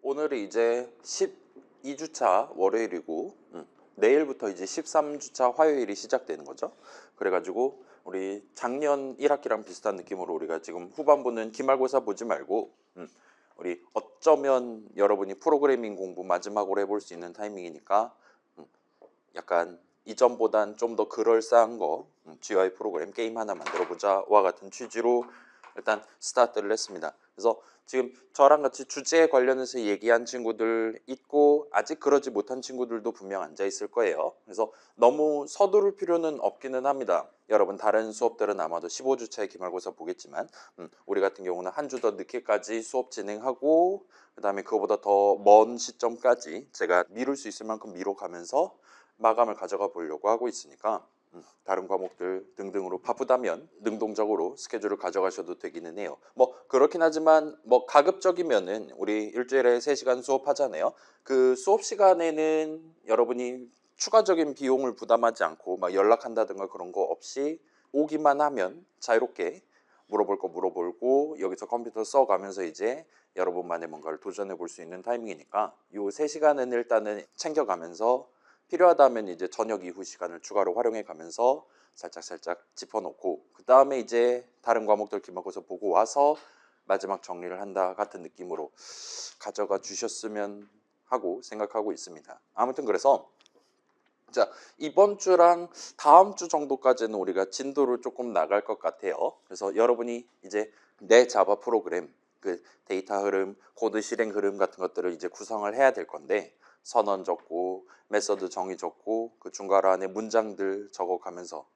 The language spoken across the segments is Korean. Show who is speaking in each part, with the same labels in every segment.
Speaker 1: 오늘이 이제 12주차 월요일이고 내일부터 이제 13주차 화요일이 시작되는 거죠. 그래가지고 우리 작년 1학기랑 비슷한 느낌으로 우리가 지금 후반부는 기말고사 보지 말고 우리 어쩌면 여러분이 프로그래밍 공부 마지막으로 해볼 수 있는 타이밍이니까 약간 이전보단 좀 더 그럴싸한 거 GUI 프로그램 게임 하나 만들어보자와 같은 취지로 일단 스타트를 했습니다. 그래서 지금 저랑 같이 주제에 관련해서 얘기한 친구들 있고 아직 그러지 못한 친구들도 분명 앉아 있을 거예요. 그래서 너무 서두를 필요는 없기는 합니다. 여러분 다른 수업들은 아마도 15주차에 기말고사 보겠지만 우리 같은 경우는 한 주 더 늦게까지 수업 진행하고 그 다음에 그거보다 더 먼 시점까지 제가 미룰 수 있을 만큼 미뤄가면서 마감을 가져가 보려고 하고 있으니까 다른 과목들 등등으로 바쁘다면 능동적으로 스케줄을 가져가셔도 되기는 해요. 뭐 그렇긴 하지만 뭐 가급적이면은 우리 일주일에 3시간 수업하잖아요. 그 수업 시간에는 여러분이 추가적인 비용을 부담하지 않고 막 연락한다든가 그런 거 없이 오기만 하면 자유롭게 물어볼 거 물어보고 여기서 컴퓨터 써가면서 이제 여러분만의 뭔가를 도전해 볼 수 있는 타이밍이니까 요 3시간은 일단은 챙겨가면서 필요하다면 이제 저녁 이후 시간을 추가로 활용해 가면서 살짝 짚어놓고 그 다음에 이제 다른 과목들 기말고사 보고 와서 마지막 정리를 한다 같은 느낌으로 가져가 주셨으면 하고 생각하고 있습니다. 아무튼 그래서 자, 이번 주랑 다음 주 정도까지는 우리가 진도를 조금 나갈 것 같아요. 그래서 여러분이 이제 내 자바 프로그램, 그 데이터 흐름, 코드 실행 흐름 같은 것들을 이제 구성을 해야 될 건데 선언 적고 메서드 정의 적고 그 중괄호 안에 문장들 적어가면서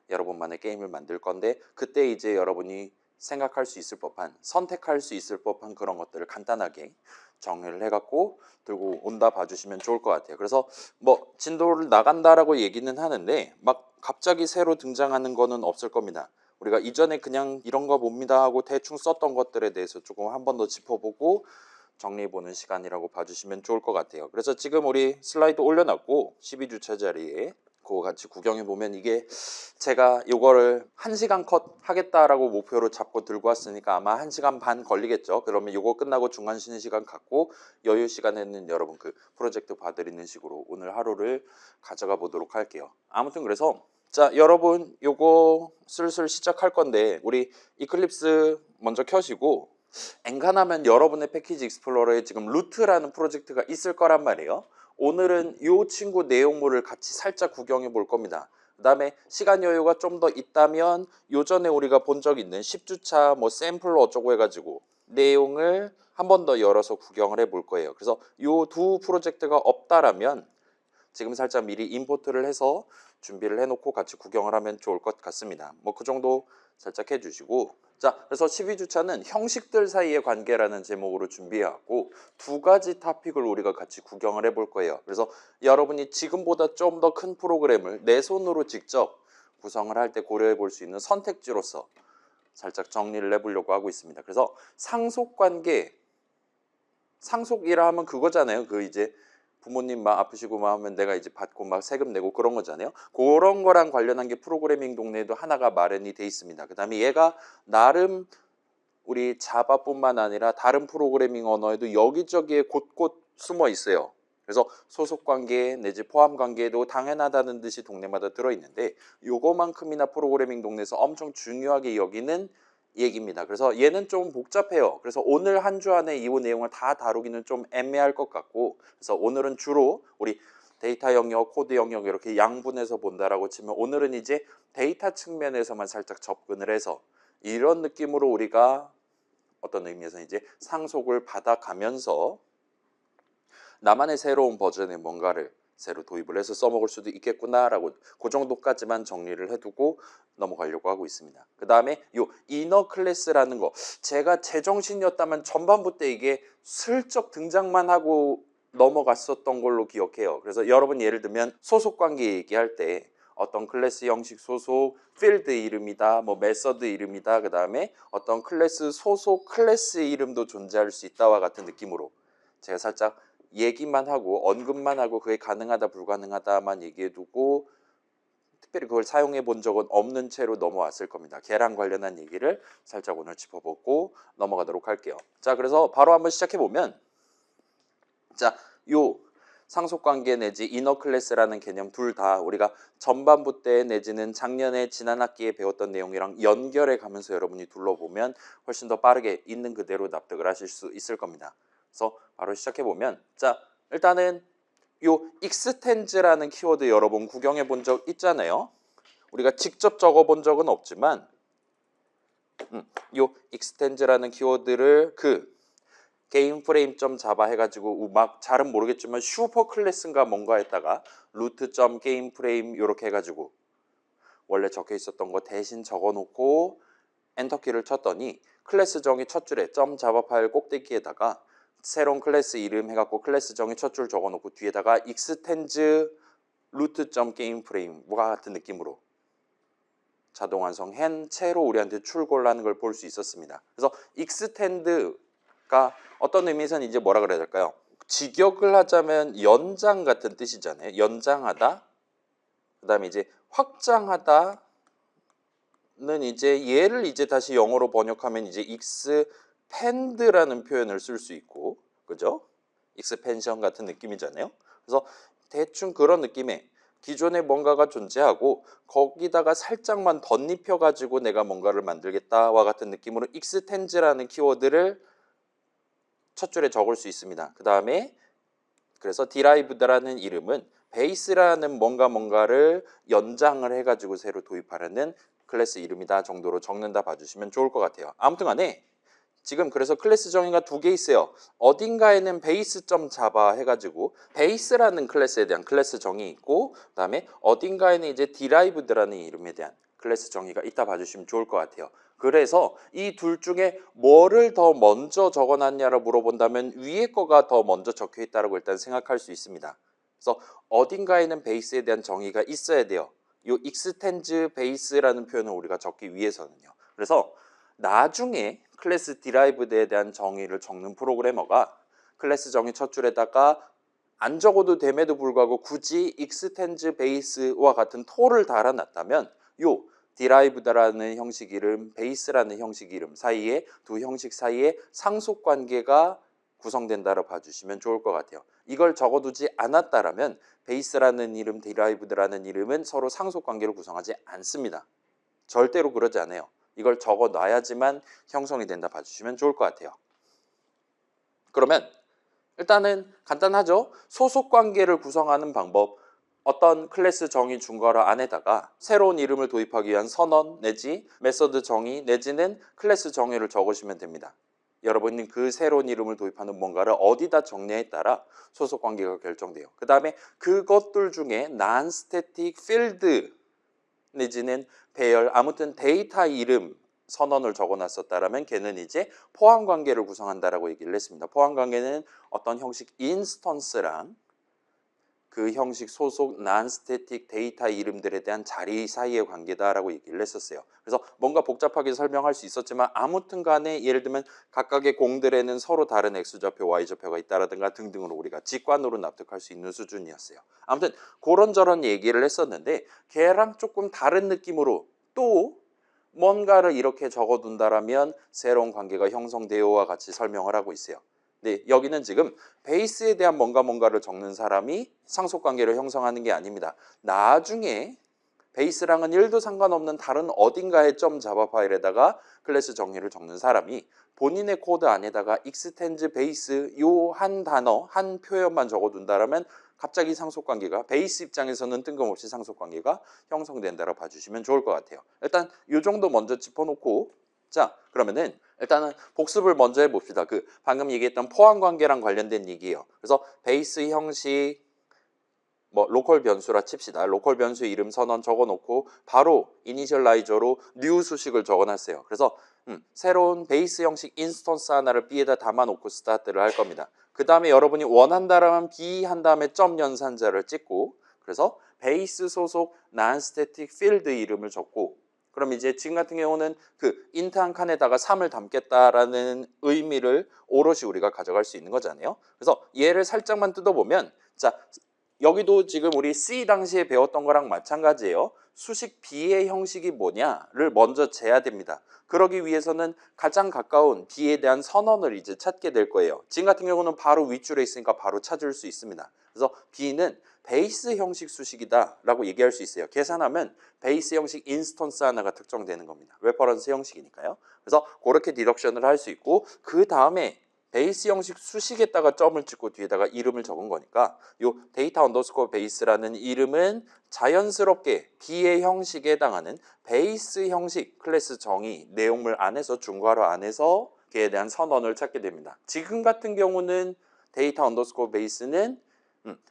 Speaker 1: 여러분만의 게임을 만들 건데 그때 이제 여러분이 생각할 수 있을 법한 선택할 수 있을 법한 그런 것들을 간단하게 정리를 해갖고 들고 온다 봐주시면 좋을 것 같아요. 그래서 뭐 진도를 나간다라고 얘기는 하는데 막 갑자기 새로 등장하는 거는 없을 겁니다. 우리가 이전에 그냥 이런 거 봅니다 하고 대충 썼던 것들에 대해서 조금 한 번 더 짚어보고 정리해보는 시간이라고 봐주시면 좋을 것 같아요. 그래서 지금 우리 슬라이드 올려놨고 12주차 자리에 그거 같이 구경해보면 이게 제가 요거를 1시간 컷 하겠다라고 목표로 잡고 들고 왔으니까 아마 1시간 반 걸리겠죠. 그러면 요거 끝나고 중간 쉬는 시간 갖고 여유 시간에는 여러분 그 프로젝트 봐드리는 식으로 오늘 하루를 가져가 보도록 할게요. 아무튼 그래서 자 여러분 요거 슬슬 시작할 건데 우리 이클립스 먼저 켜시고 엔간하면 여러분의 패키지 익스플로러에 지금 루트라는 프로젝트가 있을 거란 말이에요. 오늘은 이 친구 내용물을 같이 살짝 구경해 볼 겁니다. 그 다음에 시간 여유가 좀 더 있다면 요전에 우리가 본 적 있는 10주차 뭐 샘플로 어쩌고 해가지고 내용을 한 번 더 열어서 구경을 해 볼 거예요. 그래서 이 두 프로젝트가 없다라면 지금 살짝 미리 임포트를 해서 준비를 해놓고 같이 구경을 하면 좋을 것 같습니다. 뭐 그 정도 살짝 해주시고 자 그래서 12주차는 형식들 사이의 관계라는 제목으로 준비해왔고 두 가지 토픽을 우리가 같이 구경을 해볼 거예요. 그래서 여러분이 지금보다 좀 더 큰 프로그램을 내 손으로 직접 구성을 할 때 고려해 볼 수 있는 선택지로서 살짝 정리를 해보려고 하고 있습니다. 그래서 상속관계 상속이라 하면 그거잖아요. 그 이제 부모님 막 아프시고 막 하면 내가 이제 받고 막 세금 내고 그런 거잖아요. 그런 거랑 관련한 게 프로그래밍 동네에도 하나가 마련이 돼 있습니다. 그 다음에 얘가 나름 우리 자바뿐만 아니라 다른 프로그래밍 언어에도 여기저기에 곳곳 숨어 있어요. 그래서 소속관계 내지 포함관계도 당연하다는 듯이 동네마다 들어있는데 요거만큼이나 프로그래밍 동네에서 엄청 중요하게 여기는 얘기입니다. 그래서 얘는 좀 복잡해요. 그래서 오늘 한 주 안에 이 내용을 다 다루기는 좀 애매할 것 같고 그래서 오늘은 주로 우리 데이터 영역, 코드 영역 이렇게 양분해서 본다라고 치면 오늘은 이제 데이터 측면에서만 살짝 접근을 해서 이런 느낌으로 우리가 어떤 의미에서 이제 상속을 받아가면서 나만의 새로운 버전의 뭔가를 새로 도입을 해서 써먹을 수도 있겠구나라고 그 정도까지만 정리를 해두고 넘어가려고 하고 있습니다. 그 다음에 요 이너 클래스라는 거 제가 제정신이었다면 전반부 때 이게 슬쩍 등장만 하고 넘어갔었던 걸로 기억해요. 그래서 여러분 예를 들면 소속관계 얘기할 때 어떤 클래스 형식 소속 필드 이름이다 뭐 메서드 이름이다 그 다음에 어떤 클래스 소속 클래스 이름도 존재할 수 있다와 같은 느낌으로 제가 살짝 얘기만 하고 언급만 하고 그게 가능하다 불가능하다만 얘기해두고 특별히 그걸 사용해 본 적은 없는 채로 넘어왔을 겁니다. 걔랑 관련한 얘기를 살짝 오늘 짚어보고 넘어가도록 할게요. 자 그래서 바로 한번 시작해 보면 자, 요 상속관계 내지 이너 클래스라는 개념 둘 다 우리가 전반부 때 내지는 작년에 지난 학기에 배웠던 내용이랑 연결해 가면서 여러분이 둘러보면 훨씬 더 빠르게 있는 그대로 납득을 하실 수 있을 겁니다. 그래서 바로 시작해 보면, 자, 일단은 요 extens라는 키워드 여러분 구경해 본 적 있잖아요. 우리가 직접 적어 본 적은 없지만 요 extens라는 키워드를 게임 프레임 점 자바 해가지고 막 잘은 모르겠지만 슈퍼 클래스인가 뭔가 했다가 루트 점 게임 프레임 이렇게 해가지고 원래 적혀 있었던 거 대신 적어놓고 엔터키를 쳤더니 클래스 정의 첫 줄에 점 자바 파일 꼭대기에다가 새로운 클래스 이름 해갖고 클래스 정의 첫 줄 적어놓고 뒤에다가 extends 루트 점 게임 프레임과 같은 느낌으로 자동 완성한 채로 우리한테 출고를 하는 걸 볼 수 있었습니다. 그래서 extend가 어떤 의미에서는 이제 뭐라 그래야 될까요? 직역을 하자면 연장 같은 뜻이잖아요. 연장하다. 그 다음에 이제 확장하다는 이제 얘를 이제 다시 영어로 번역하면 이제 expand라는 표현을 쓸 수 있고, 그죠? expansion 같은 느낌이잖아요. 그래서 대충 그런 느낌의 기존에 뭔가가 존재하고 거기다가 살짝만 덧입혀 가지고 내가 뭔가를 만들겠다와 같은 느낌으로 extends라는 키워드를 첫 줄에 적을 수 있습니다. 그 다음에 그래서 derived라는 이름은 베이스라는 뭔가를 연장을 해가지고 새로 도입하려는 클래스 이름이다 정도로 적는다 봐주시면 좋을 것 같아요. 아무튼 간에 지금 그래서 클래스 정의가 두 개 있어요. 어딘가에는 베이스.자바 자바 해가지고 베이스라는 클래스에 대한 클래스 정의 있고, 그 다음에 어딘가에는 이제 derived라는 이름에 대한 클래스 정의가 있다 봐주시면 좋을 것 같아요. 그래서 이 둘 중에 뭐를 더 먼저 적어놨냐를 물어본다면 위에 거가 더 먼저 적혀 있다고 일단 생각할 수 있습니다. 그래서 어딘가에는 베이스에 대한 정의가 있어야 돼요. 이 extends base라는 표현을 우리가 적기 위해서는요. 그래서 나중에 클래스 derived에 대한 정의를 적는 프로그래머가 클래스 정의 첫 줄에다가 안 적어도 됨에도 불구하고 굳이 extends base와 같은 톨을 달아놨다면 요 derived라는 형식 이름, base라는 형식 이름 사이에 두 형식 사이에 상속 관계가 구성된다고 봐주시면 좋을 것 같아요. 이걸 적어두지 않았다라면 base라는 이름, derived라는 이름은 서로 상속 관계를 구성하지 않습니다. 절대로 그러지 않아요. 이걸 적어놔야지만 형성이 된다 봐주시면 좋을 것 같아요. 그러면 일단은 간단하죠? 소속 관계를 구성하는 방법, 어떤 클래스 정의 준 거를 안에다가 새로운 이름을 도입하기 위한 선언 내지 메서드 정의 내지는 클래스 정의를 적으시면 됩니다. 여러분이 그 새로운 이름을 도입하는 뭔가를 어디다 정리에 따라 소속 관계가 결정돼요. 그 다음에 그것들 중에 non-static field 내지는 배열, 아무튼 데이터 이름 선언을 적어놨었다라면 걔는 이제 포함 관계를 구성한다라고 얘기를 했습니다. 포함 관계는 어떤 형식 인스턴스랑 그 형식 소속 non-static 데이터 이름들에 대한 자리 사이의 관계다라고 얘기를 했었어요. 그래서 뭔가 복잡하게 설명할 수 있었지만 아무튼 간에 예를 들면 각각의 공들에는 서로 다른 X좌표, Y좌표가 있다라든가 등등으로 우리가 직관으로 납득할 수 있는 수준이었어요. 아무튼 그런저런 얘기를 했었는데 걔랑 조금 다른 느낌으로 또 뭔가를 이렇게 적어둔다라면 새로운 관계가 형성되어와 같이 설명을 하고 있어요. 네, 여기는 지금 베이스에 대한 뭔가를 적는 사람이 상속관계를 형성하는 게 아닙니다. 나중에 베이스랑은 1도 상관없는 다른 어딘가의 점 자바 파일에다가 클래스 정의를 적는 사람이 본인의 코드 안에다가 extends base 요 한 단어, 한 표현만 적어둔다라면 갑자기 상속관계가 베이스 입장에서는 뜬금없이 상속관계가 형성된다고 봐주시면 좋을 것 같아요. 일단 요 정도 먼저 짚어놓고 자 그러면은 일단은 복습을 먼저 해봅시다. 방금 얘기했던 포함 관계랑 관련된 얘기예요. 그래서 베이스 형식 뭐 로컬 변수라 칩시다. 로컬 변수 이름 선언 적어놓고 바로 이니셜라이저로 new 수식을 적어놨어요. 그래서 새로운 베이스 형식 인스턴스 하나를 B에다 담아놓고 스타트를 할 겁니다. 그 다음에 여러분이 원한다라면 B 한 다음에 점 연산자를 찍고 그래서 베이스 소속 non-static field 이름을 적고 그럼 이제 지금 같은 경우는 int 한 칸에다가 3을 담겠다라는 의미를 오롯이 우리가 가져갈 수 있는 거잖아요. 그래서 얘를 살짝만 뜯어보면 자 여기도 지금 우리 C 당시에 배웠던 거랑 마찬가지예요. 수식 B의 형식이 뭐냐를 먼저 재야 됩니다. 그러기 위해서는 가장 가까운 B에 대한 선언을 이제 찾게 될 거예요. 지금 같은 경우는 바로 윗줄에 있으니까 바로 찾을 수 있습니다. 그래서 B는 베이스 형식 수식이다 라고 얘기할 수 있어요. 계산하면 베이스 형식 인스턴스 하나가 특정되는 겁니다. 레퍼런스 형식이니까요. 그래서 그렇게 디덕션을 할 수 있고, 그 다음에 베이스 형식 수식에다가 점을 찍고 뒤에다가 이름을 적은 거니까 요 데이터 언더스코어 베이스라는 이름은 자연스럽게 B의 형식에 해당하는 베이스 형식 클래스 정의 내용물 안에서 중괄호 안에서 그에 대한 선언을 찾게 됩니다. 지금 같은 경우는 데이터 언더스코어 베이스는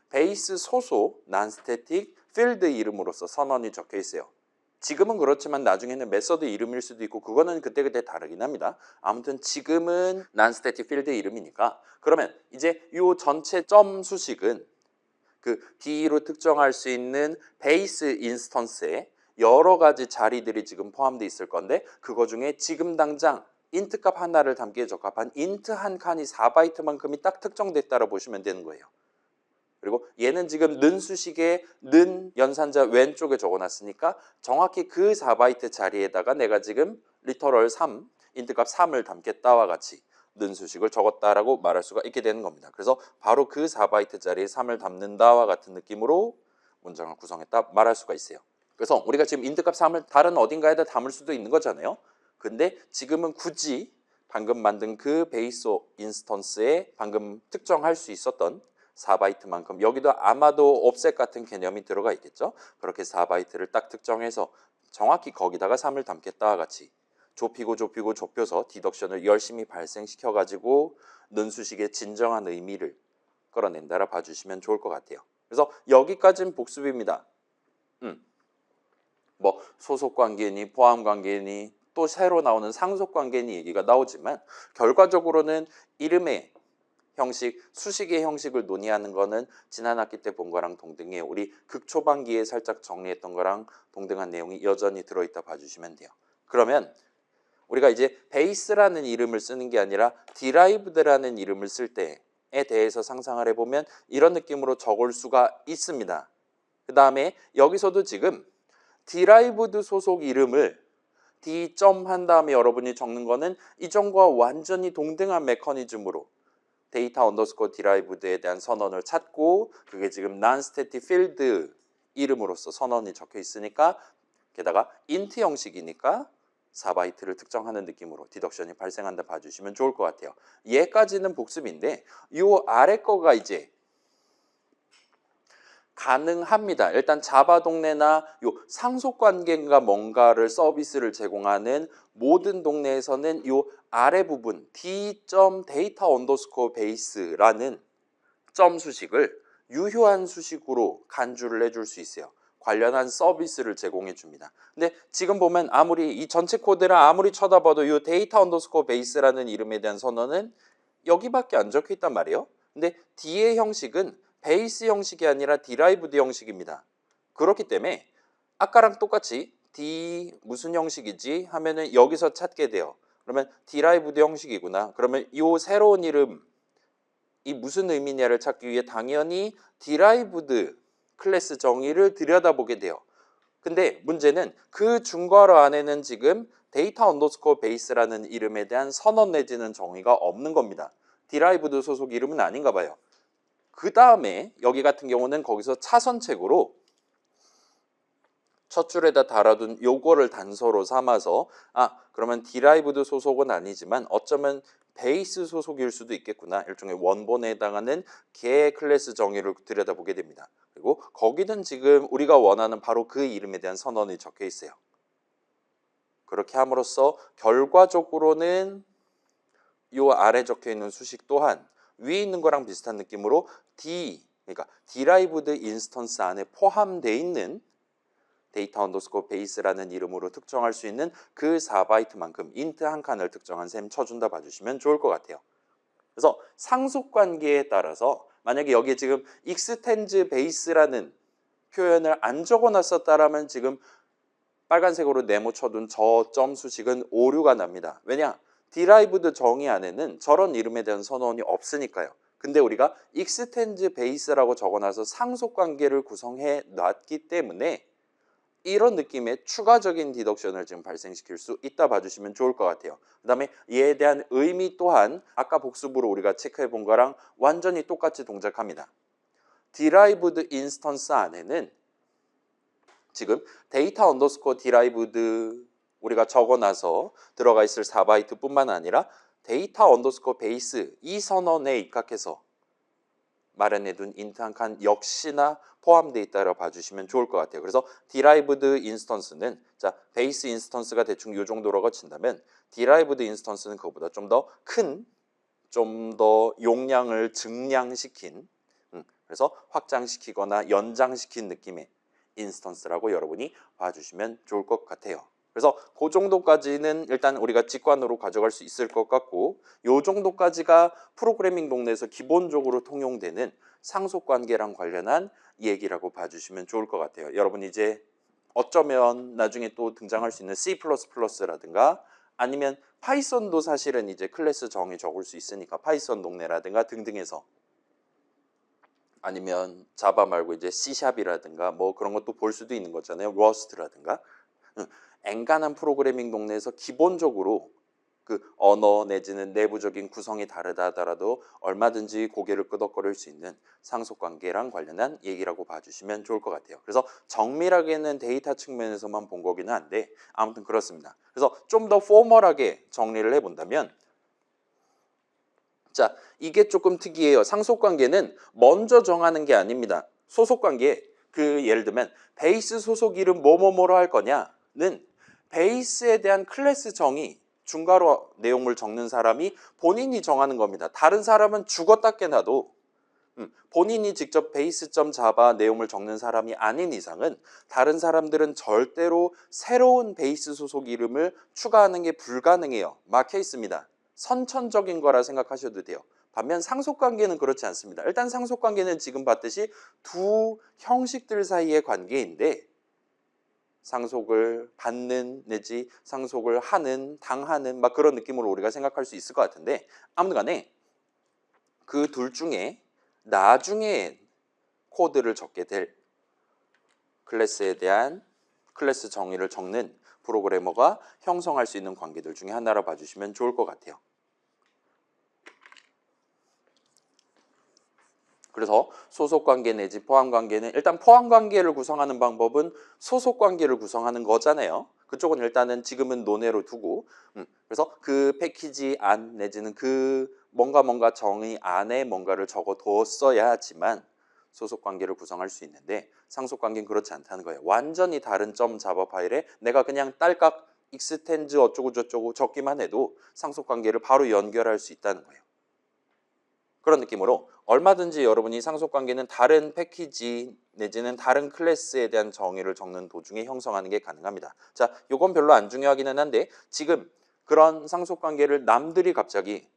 Speaker 1: 베이스 소속 non-static 필드 이름으로서 선언이 적혀 있어요. 지금은 그렇지만 나중에는 메서드 이름일 수도 있고 그거는 그때그때 다르긴 합니다. 아무튼 지금은 non-static 필드 이름이니까, 그러면 이제 이 전체 점 수식은 그 B로 특정할 수 있는 베이스 인스턴스에 여러 가지 자리들이 지금 포함되어 있을 건데, 그거 중에 지금 당장 int 값 하나를 담기에 적합한 int 한 칸이 4바이트만큼이 딱 특정됐다고 보시면 되는 거예요. 그리고 얘는 지금 는 수식에 는 연산자 왼쪽에 적어놨으니까 정확히 그 4바이트 자리에다가 내가 지금 리터럴 3, int 값 3을 담겠다와 같이 는 수식을 적었다라고 말할 수가 있게 되는 겁니다. 그래서 바로 그 4바이트 자리에 3을 담는다와 같은 느낌으로 문장을 구성했다 말할 수가 있어요. 그래서 우리가 지금 int 값 3을 다른 어딘가에다 담을 수도 있는 거잖아요. 근데 지금은 굳이 방금 만든 그 베이스 인스턴스에 방금 특정할 수 있었던 4바이트만큼, 여기도 아마도 옵셋 같은 개념이 들어가 있겠죠. 그렇게 4바이트를 딱 특정해서 정확히 거기다가 3을 담겠다와 같이 좁히고 좁혀서 디덕션을 열심히 발생시켜 가지고 는 수식의 진정한 의미를 끌어낸다라 봐주시면 좋을 것 같아요. 그래서 여기까지는 복습입니다. 뭐 소속관계니 포함관계니 또 새로 나오는 상속관계니 얘기가 나오지만, 결과적으로는 이름의 형식, 수식의 형식을 논의하는 거는 지난 학기 때 본 거랑 동등해요. 우리 극초반기에 살짝 정리했던 거랑 동등한 내용이 여전히 들어있다 봐주시면 돼요. 그러면 우리가 이제 베이스라는 이름을 쓰는 게 아니라 디라이브드라는 이름을 쓸 때에 대해서 상상을 해보면 이런 느낌으로 적을 수가 있습니다. 그 다음에 여기서도 지금 디라이브드 소속 이름을 D 점 한 다음에 여러분이 적는 거는 이전과 완전히 동등한 메커니즘으로 데이터 언더스코어 디라이브드에 대한 선언을 찾고, 그게 지금 non-static field 이름으로서 선언이 적혀 있으니까, 게다가 int 형식이니까 4바이트를 특정하는 느낌으로 디덕션이 발생한다 봐주시면 좋을 것 같아요. 얘까지는 복습인데 이 아래 거가 이제 가능합니다. 일단 자바 동네나 요 상속관계인가 뭔가를 서비스를 제공하는 모든 동네에서는 요 아래 부분 d.data 언더스코어 베이스라는 점 수식을 유효한 수식으로 간주를 해줄 수 있어요. 관련한 서비스를 제공해 줍니다. 근데 지금 보면 아무리 이 전체 코드를 아무리 쳐다봐도 이 데이터 언더스코어 베이스라는 이름에 대한 선언은 여기밖에 안 적혀 있단 말이에요. 근데 D의 형식은 베이스 형식이 아니라 디라이브드 형식입니다. 그렇기 때문에 아까랑 똑같이 D 무슨 형식이지 하면은 여기서 찾게 돼요. 그러면 디라이브드 형식이구나. 그러면 이 새로운 이름 이 무슨 의미냐를 찾기 위해 당연히 디라이브드 클래스 정의를 들여다보게 돼요. 근데 문제는 그 중괄호 안에는 지금 데이터 언더스코어 베이스라는 이름에 대한 선언 내지는 정의가 없는 겁니다. 디라이브드 소속 이름은 아닌가 봐요. 그 다음에 여기 같은 경우는 거기서 차선책으로 첫 줄에다 달아둔 요거를 단서로 삼아서 그러면 디라이브드 소속은 아니지만 어쩌면 베이스 소속일 수도 있겠구나. 일종의 원본에 해당하는 개 클래스 정의를 들여다보게 됩니다. 그리고 거기는 지금 우리가 원하는 바로 그 이름에 대한 선언이 적혀 있어요. 그렇게 함으로써 결과적으로는 요 아래 적혀 있는 수식 또한 위에 있는 거랑 비슷한 느낌으로 그러니까 디라이브드 인스턴스 안에 포함되어 있는 데이터 언더스코어 베이스라는 이름으로 특정할 수 있는 그 4바이트만큼 int 한 칸을 특정한 셈 쳐준다 봐주시면 좋을 것 같아요. 그래서 상속관계에 따라서 만약에 여기에 지금 extends base라는 표현을 안 적어놨었다라면 지금 빨간색으로 네모 쳐둔 저 점 수식은 오류가 납니다. 왜냐? 디라이브드 정의 안에는 저런 이름에 대한 선언이 없으니까요. 근데 우리가 extends base라고 적어놔서 상속관계를 구성해 놨기 때문에 이런 느낌의 추가적인 디덕션을 지금 발생시킬 수 있다 봐주시면 좋을 것 같아요. 그 다음에 이에 대한 의미 또한 아까 복습으로 우리가 체크해 본 거랑 완전히 똑같이 동작합니다. derived instance 안에는 지금 데이터 언더스코어 derived 우리가 적어놔서 들어가 있을 4바이트 뿐만 아니라 데이터 언더스코어 베이스 이 선언에 입각해서 마련해둔 인트 한 칸 역시나 포함되어 있다고 봐주시면 좋을 것 같아요. 그래서 derived instance는 자 베이스 인스턴스가 대충 이 정도라고 친다면 derived instance는 그거보다 좀 더 큰, 좀 더 용량을 증량시킨 그래서 확장시키거나 연장시킨 느낌의 인스턴스라고 여러분이 봐주시면 좋을 것 같아요. 그래서 그 정도까지는 일단 우리가 직관으로 가져갈 수 있을 것 같고 요 정도까지가 프로그래밍 동네에서 기본적으로 통용되는 상속관계랑 관련한 얘기라고 봐주시면 좋을 것 같아요. 여러분 이제 어쩌면 나중에 또 등장할 수 있는 C++라든가 아니면 파이썬도 사실은 이제 클래스 정의 적을 수 있으니까 파이썬 동네라든가 등등해서 아니면 자바 말고 이제 C샵이라든가 뭐 그런 것도 볼 수도 있는 거잖아요. 러스트라든가. 엔간한 프로그래밍 동네에서 기본적으로 그 언어 내지는 내부적인 구성이 다르다 하더라도 얼마든지 고개를 끄덕거릴 수 있는 상속관계랑 관련한 얘기라고 봐주시면 좋을 것 같아요. 그래서 정밀하게는 데이터 측면에서만 본 거기는 한데 아무튼 그렇습니다. 그래서 좀 더 포멀하게 정리를 해본다면 자, 이게 조금 특이해요. 상속관계는 먼저 정하는 게 아닙니다. 소속관계, 그 예를 들면 베이스 소속 이름 뭐뭐뭐로 할 거냐는 베이스에 대한 클래스 정의, 중괄호 내용물 적는 사람이 본인이 정하는 겁니다. 다른 사람은 죽었다 깨나도 본인이 직접 베이스.자바 내용을 적는 사람이 아닌 이상은 다른 사람들은 절대로 새로운 베이스 소속 이름을 추가하는 게 불가능해요. 막혀 있습니다. 선천적인 거라 생각하셔도 돼요. 반면 상속관계는 그렇지 않습니다. 일단 상속관계는 지금 봤듯이 두 형식들 사이의 관계인데 상속을 받는 내지 상속을 하는, 당하는 막 그런 느낌으로 우리가 생각할 수 있을 것 같은데 아무튼 간에 그 둘 중에 나중에 코드를 적게 될 클래스에 대한 클래스 정의를 적는 프로그래머가 형성할 수 있는 관계들 중에 하나라 봐주시면 좋을 것 같아요. 그래서 소속관계 내지 포함관계는 일단 포함관계를 구성하는 방법은 소속관계를 구성하는 거잖아요. 그쪽은 일단은 지금은 논외로 두고 그래서 그 패키지 안 내지는 그 뭔가 정의 안에 뭔가를 적어뒀어야지만 소속관계를 구성할 수 있는데 상속관계는 그렇지 않다는 거예요. 완전히 다른 .자바 파일에 내가 그냥 딸깍 extends 어쩌고 저쩌고 적기만 해도 상속관계를 바로 연결할 수 있다는 거예요. 그런 느낌으로 얼마든지 여러분이 상속관계는 다른 패키지 내지는 다른 클래스에 대한 정의를 적는 도중에 형성하는 게 가능합니다. 자, 요건 별로 안 중요하기는 한데 지금 그런 상속관계를 남들이 갑자기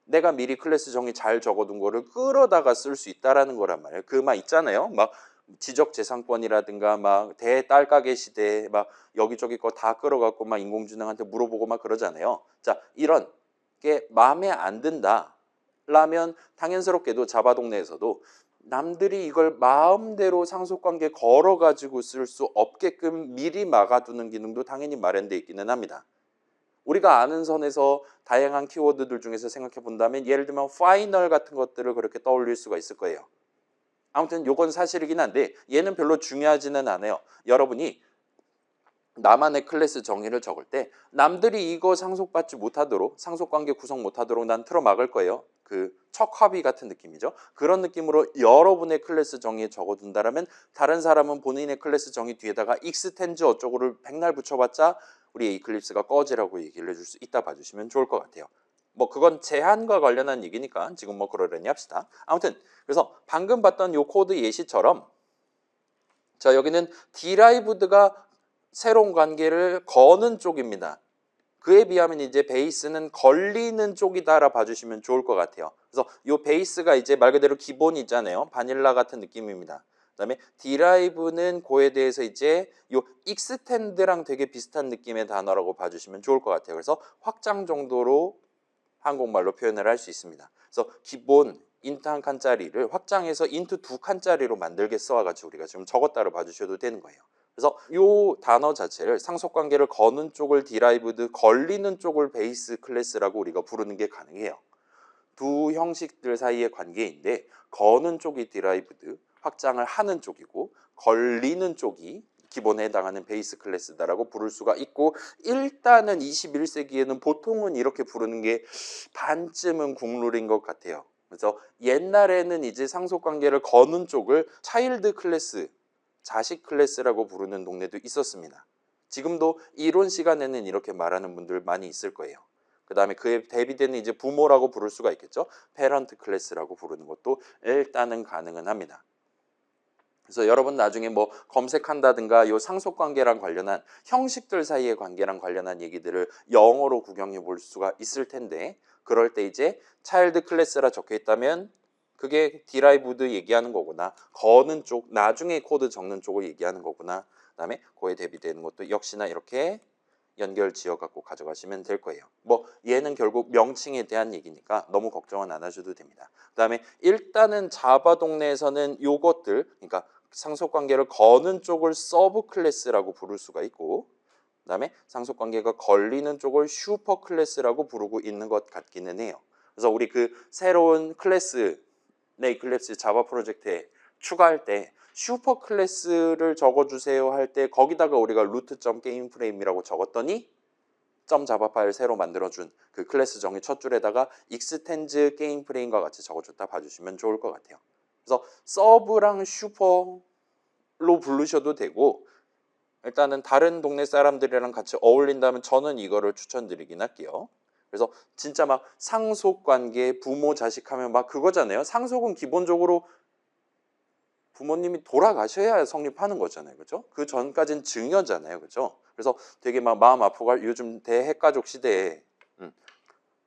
Speaker 1: 내가 미리 클래스 정의 잘 적어둔 거를 끌어다가 쓸 수 있다라는 거란 말이에요. 그 막 있잖아요. 막 지적재산권이라든가 막 대딸가게 시대에 막 여기저기 거 다 끌어갖고 막 인공지능한테 물어보고 막 그러잖아요. 자, 이런 게 마음에 안 든다. 라면 당연스럽게도 자바 동네에서도 남들이 이걸 마음대로 상속관계 걸어가지고 쓸 수 없게끔 미리 막아두는 기능도 당연히 마련되어 있기는 합니다. 우리가 아는 선에서 다양한 키워드들 중에서 생각해 본다면 예를 들면 파이널 같은 것들을 그렇게 떠올릴 수가 있을 거예요. 아무튼 요건 사실이긴 한데 얘는 별로 중요하지는 않아요. 여러분이 나만의 클래스 정의를 적을 때 남들이 이거 상속받지 못하도록 상속관계 구성 못하도록 난 틀어 막을 거예요. 그 척합의 같은 느낌이죠. 그런 느낌으로 여러분의 클래스 정의에 적어둔다라면 다른 사람은 본인의 클래스 정의 뒤에다가 extends 어쩌고를 백날 붙여봤자 우리 이클립스가 꺼지라고 얘기를 해줄 수 있다 봐주시면 좋을 것 같아요. 뭐 그건 제한과 관련한 얘기니까 지금 뭐 그러려니 합시다. 아무튼 그래서 방금 봤던 요 코드 예시처럼 자 여기는 derived가 새로운 관계를 거는 쪽입니다. 그에 비하면 이제 베이스는 걸리는 쪽이다라 봐주시면 좋을 것 같아요. 그래서 이 베이스가 이제 말 그대로 기본이잖아요. 바닐라 같은 느낌입니다. 그다음에 derive는 그에 대해서 이제 요 extend랑 되게 비슷한 느낌의 단어라고 봐주시면 좋을 것 같아요. 그래서 확장 정도로 한국말로 표현을 할 수 있습니다. 그래서 기본 인트 한 칸짜리를 확장해서 인트 두 칸짜리로 만들게 써와가지고 우리가 지금 적었다를 봐주셔도 되는 거예요. 그래서 이 단어 자체를 상속관계를 거는 쪽을 디라이브드, 걸리는 쪽을 베이스 클래스라고 우리가 부르는 게 가능해요. 두 형식들 사이의 관계인데 거는 쪽이 디라이브드, 확장을 하는 쪽이고 걸리는 쪽이 기본에 해당하는 베이스 클래스다라고 부를 수가 있고, 일단은 21세기에는 보통은 이렇게 부르는 게 반쯤은 국룰인 것 같아요. 그래서 옛날에는 이제 상속관계를 거는 쪽을 차일드 클래스, 자식 클래스라고 부르는 동네도 있었습니다. 지금도 이론 시간에는 이렇게 말하는 분들 많이 있을 거예요. 그 다음에 그에 대비되는 이제 부모라고 부를 수가 있겠죠. 페런트 클래스라고 부르는 것도 일단은 가능은 합니다. 그래서 여러분 나중에 뭐 검색한다든가 요 상속관계랑 관련한 형식들 사이의 관계랑 관련한 얘기들을 영어로 구경해 볼 수가 있을 텐데, 그럴 때 이제 차일드 클래스라 적혀 있다면 그게 디라이브드 얘기하는 거구나, 거는 쪽, 나중에 코드 적는 쪽을 얘기하는 거구나, 그 다음에 그에 대비되는 것도 역시나 이렇게 연결 지어 갖고 가져가시면 될 거예요. 뭐 얘는 결국 명칭에 대한 얘기니까 너무 걱정은 안 하셔도 됩니다. 그 다음에 일단은 자바 동네에서는 요것들, 그러니까 상속관계를 거는 쪽을 서브 클래스라고 부를 수가 있고, 그 다음에 상속관계가 걸리는 쪽을 슈퍼 클래스라고 부르고 있는 것 같기는 해요. 그래서 우리 그 새로운 클래스, 네이클랩스 자바 프로젝트에 추가할 때 슈퍼 클래스를 적어주세요 할 때 거기다가 우리가 root.gameFrame이라고 적었더니 점 자바 파일 새로 만들어준 그 클래스 정의 첫 줄에다가 extends gameFrame과 같이 적어줬다 봐주시면 좋을 것 같아요. 그래서 서브랑 슈퍼로 부르셔도 되고, 일단은 다른 동네 사람들이랑 같이 어울린다면 저는 이거를 추천드리긴 할게요. 그래서 진짜 막 상속관계, 부모, 자식 하면 막 그거잖아요. 상속은 기본적으로 부모님이 돌아가셔야 성립하는 거잖아요. 그죠? 그 전까지는 증여잖아요. 그죠? 그래서 되게 막 마음 아프고 요즘 대핵가족 시대에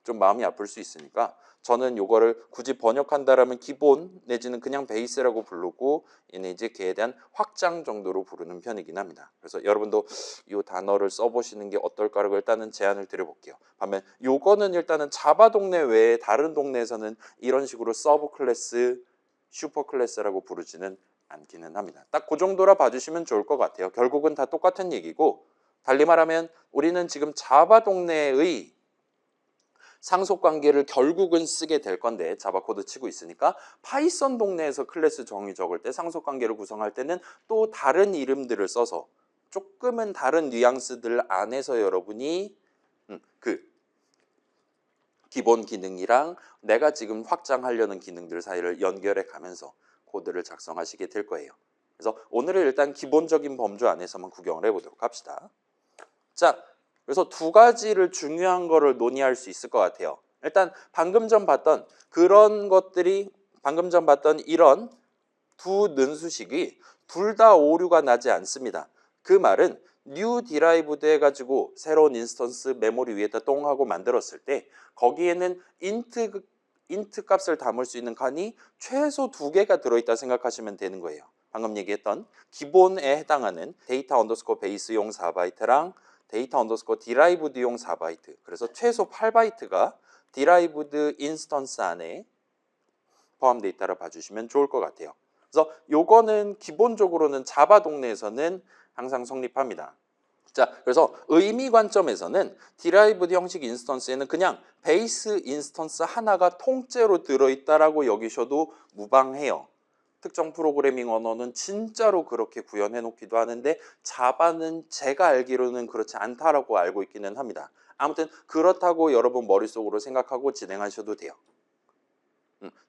Speaker 1: 좀 마음이 아플 수 있으니까 저는 요거를 굳이 번역한다라면 기본 내지는 그냥 베이스라고 부르고 얘는 이제 걔에 대한 확장 정도로 부르는 편이긴 합니다. 그래서 여러분도 이 단어를 써보시는 게 어떨까라고 일단은 제안을 드려볼게요. 반면 요거는 일단은 자바 동네 외에 다른 동네에서는 이런 식으로 서브 클래스, 슈퍼 클래스라고 부르지는 않기는 합니다. 딱 그 정도라 봐주시면 좋을 것 같아요. 결국은 다 똑같은 얘기고, 달리 말하면 우리는 지금 자바 동네의 상속관계를 결국은 쓰게 될 건데 자바 코드 치고 있으니까 파이썬 동네에서 클래스 정의 적을 때 상속관계를 구성할 때는 또 다른 이름들을 써서 조금은 다른 뉘앙스들 안에서 여러분이 그 기본 기능이랑 내가 지금 확장하려는 기능들 사이를 연결해 가면서 코드를 작성하시게 될 거예요. 그래서 오늘은 일단 기본적인 범주 안에서만 구경을 해보도록 합시다. 자, 그래서 두 가지를 중요한 거를 논의할 수 있을 것 같아요. 일단 방금 전 봤던 그런 것들이, 방금 전 봤던 이런 두 는수식이 둘 다 오류가 나지 않습니다. 그 말은 new derived 해가지고 새로운 인스턴스 메모리 위에다 똥 하고 만들었을 때 거기에는 int 값을 담을 수 있는 칸이 최소 2개가 들어있다 생각하시면 되는 거예요. 방금 얘기했던 기본에 해당하는 데이터 언더스코어 베이스용 4바이트랑 데이터 언더스코어 디라이브드용 4바이트, 그래서 최소 8바이트가 디라이브드 인스턴스 안에 포함되어 있다고 봐주시면 좋을 것 같아요. 그래서 요거는 기본적으로는 자바 동네에서는 항상 성립합니다. 자, 그래서 의미 관점에서는 디라이브드 형식 인스턴스에는 그냥 베이스 인스턴스 하나가 통째로 들어있다라고 여기셔도 무방해요. 특정 프로그래밍 언어는 진짜로 그렇게 구현해 놓기도 하는데 자바는 제가 알기로는 그렇지 않다라고 알고 있기는 합니다. 아무튼 그렇다고 여러분 머릿속으로 생각하고 진행하셔도 돼요.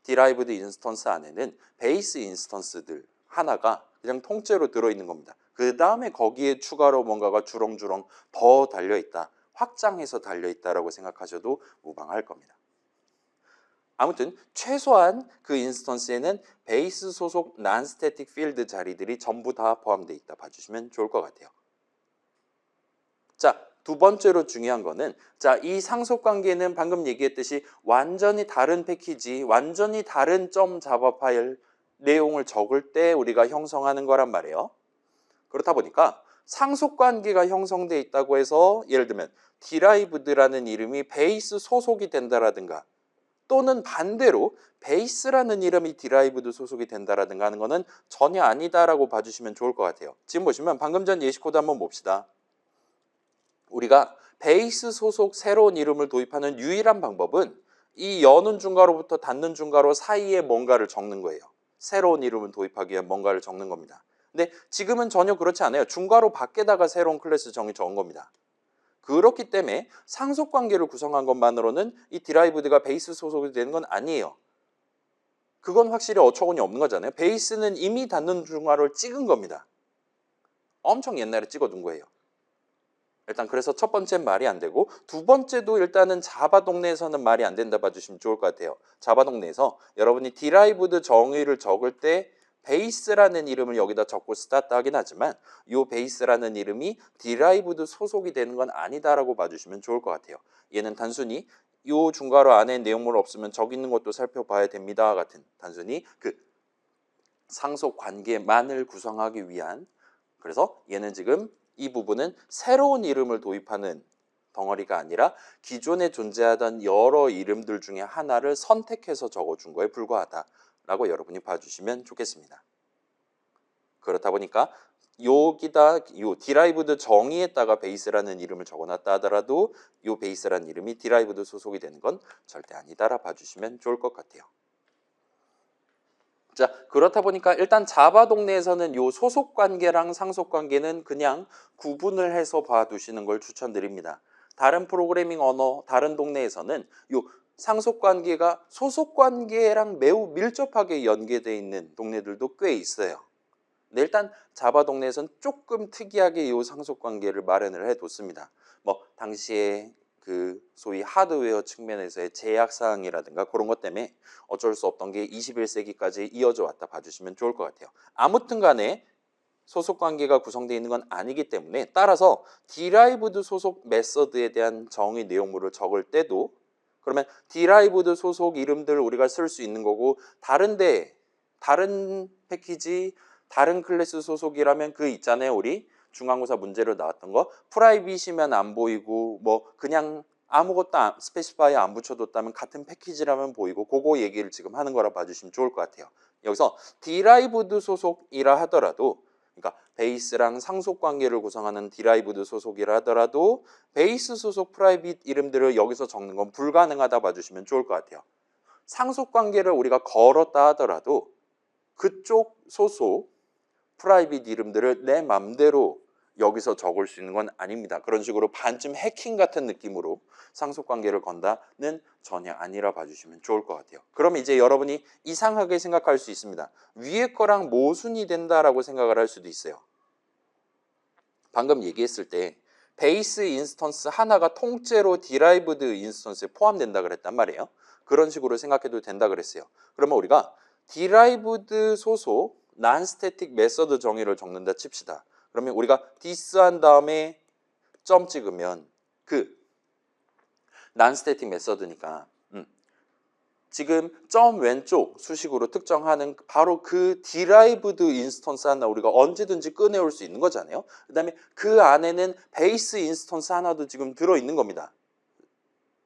Speaker 1: 디라이브드 인스턴스 안에는 베이스 인스턴스들 하나가 그냥 통째로 들어있는 겁니다. 그 다음에 거기에 추가로 뭔가가 주렁주렁 더 달려있다, 확장해서 달려있다라고 생각하셔도 무방할 겁니다. 아무튼 최소한 그 인스턴스에는 베이스 소속 non-static field 자리들이 전부 다 포함되어 있다 봐주시면 좋을 것 같아요. 자, 두 번째로 중요한 거는, 자, 이 상속관계는 방금 얘기했듯이 완전히 다른 패키지, 완전히 다른 점 자바 파일 내용을 적을 때 우리가 형성하는 거란 말이에요. 그렇다 보니까 상속관계가 형성돼 있다고 해서 예를 들면 디라이브드라는 이름이 베이스 소속이 된다라든가 또는 반대로 베이스라는 이름이 디라이브드 소속이 된다라든가 하는 거는 전혀 아니다라고 봐주시면 좋을 것 같아요. 지금 보시면 방금 전 예시 코드 한번 봅시다. 우리가 베이스 소속 새로운 이름을 도입하는 유일한 방법은 이 여는 중괄호부터 닫는 중괄호 사이에 뭔가를 적는 거예요. 새로운 이름을 도입하기 위한 뭔가를 적는 겁니다. 근데 지금은 전혀 그렇지 않아요. 중괄호 밖에다가 새로운 클래스 정의 적은 겁니다. 그렇기 때문에 상속관계를 구성한 것만으로는 이 디라이브드가 베이스 소속이 되는 건 아니에요. 그건 확실히 어처구니 없는 거잖아요. 베이스는 이미 닫는 중괄호를 찍은 겁니다. 엄청 옛날에 찍어둔 거예요. 일단 그래서 첫 번째는 말이 안 되고 두 번째도 일단은 자바 동네에서는 말이 안 된다 봐주시면 좋을 것 같아요. 자바 동네에서 여러분이 디라이브드 정의를 적을 때 베이스라는 이름을 여기다 적고 스타트 하긴 하지만 이 베이스라는 이름이 디라이브드 소속이 되는 건 아니다라고 봐주시면 좋을 것 같아요. 얘는 단순히 이 중괄호 안에 내용물 없으면 적 있는 것도 살펴봐야 됩니다 같은 단순히 그 상속 관계만을 구성하기 위한 그래서 얘는 지금 이 부분은 새로운 이름을 도입하는 덩어리가 아니라 기존에 존재하던 여러 이름들 중에 하나를 선택해서 적어준 거에 불과하다라고 여러분이 봐주시면 좋겠습니다. 그렇다 보니까 여기다 요 디라이브드 정의에다가 베이스라는 이름을 적어놨다 하더라도 요 베이스라는 이름이 디라이브드 소속이 되는 건 절대 아니다라 봐주시면 좋을 것 같아요. 자, 그렇다 보니까 일단 자바 동네에서는 요 소속 관계랑 상속 관계는 그냥 구분을 해서 봐두시는 걸 추천드립니다. 다른 프로그래밍 언어, 다른 동네에서는 요 상속 관계가 소속 관계랑 매우 밀접하게 연계되어 있는 동네들도 꽤 있어요. 근데 일단 자바 동네에서는 조금 특이하게 요 상속 관계를 마련을 해뒀습니다. 뭐 당시에 그 소위 하드웨어 측면에서의 제약 사항이라든가 그런 것 때문에 어쩔 수 없던 게 21세기까지 이어져 왔다 봐주시면 좋을 것 같아요. 아무튼 간에 소속 관계가 구성되어 있는 건 아니기 때문에 따라서 디라이브드 소속 메서드에 대한 정의 내용물을 적을 때도 그러면 디라이브드 소속 이름들 우리가 쓸 수 있는 거고 다른데 다른 패키지 다른 클래스 소속이라면 그 있잖아요. 우리 중간고사 문제로 나왔던 거 프라이빗이면 안 보이고 뭐 그냥 아무것도 스페시파이 안 붙여뒀다면 같은 패키지라면 보이고 그거 얘기를 지금 하는 거라 봐주시면 좋을 것 같아요. 여기서 디라이브드 소속이라 하더라도 그러니까 베이스랑 상속 관계를 구성하는 디라이브드 소속이라 하더라도 베이스 소속 프라이빗 이름들을 여기서 적는 건 불가능하다 봐주시면 좋을 것 같아요. 상속 관계를 우리가 걸었다 하더라도 그쪽 소속 프라이빗 이름들을 내 맘대로 여기서 적을 수 있는 건 아닙니다. 그런 식으로 반쯤 해킹 같은 느낌으로 상속관계를 건다는 전혀 아니라 봐주시면 좋을 것 같아요. 그럼 이제 여러분이 이상하게 생각할 수 있습니다. 위에 거랑 모순이 된다라고 생각을 할 수도 있어요. 방금 얘기했을 때 베이스 인스턴스 하나가 통째로 디라이브드 인스턴스에 포함된다 그랬단 말이에요. 그런 식으로 생각해도 된다 그랬어요. 그러면 우리가 디라이브드 소속 non-static 메서드 정의를 적는다 칩시다. 그러면 우리가 this 한 다음에 점 찍으면 그 non-static 메서드니까 지금 점 왼쪽 수식으로 특정하는 바로 그 derived 인스턴스 하나 우리가 언제든지 꺼내올 수 있는 거잖아요. 그 다음에 그 안에는 베이스 인스턴스 하나도 지금 들어있는 겁니다.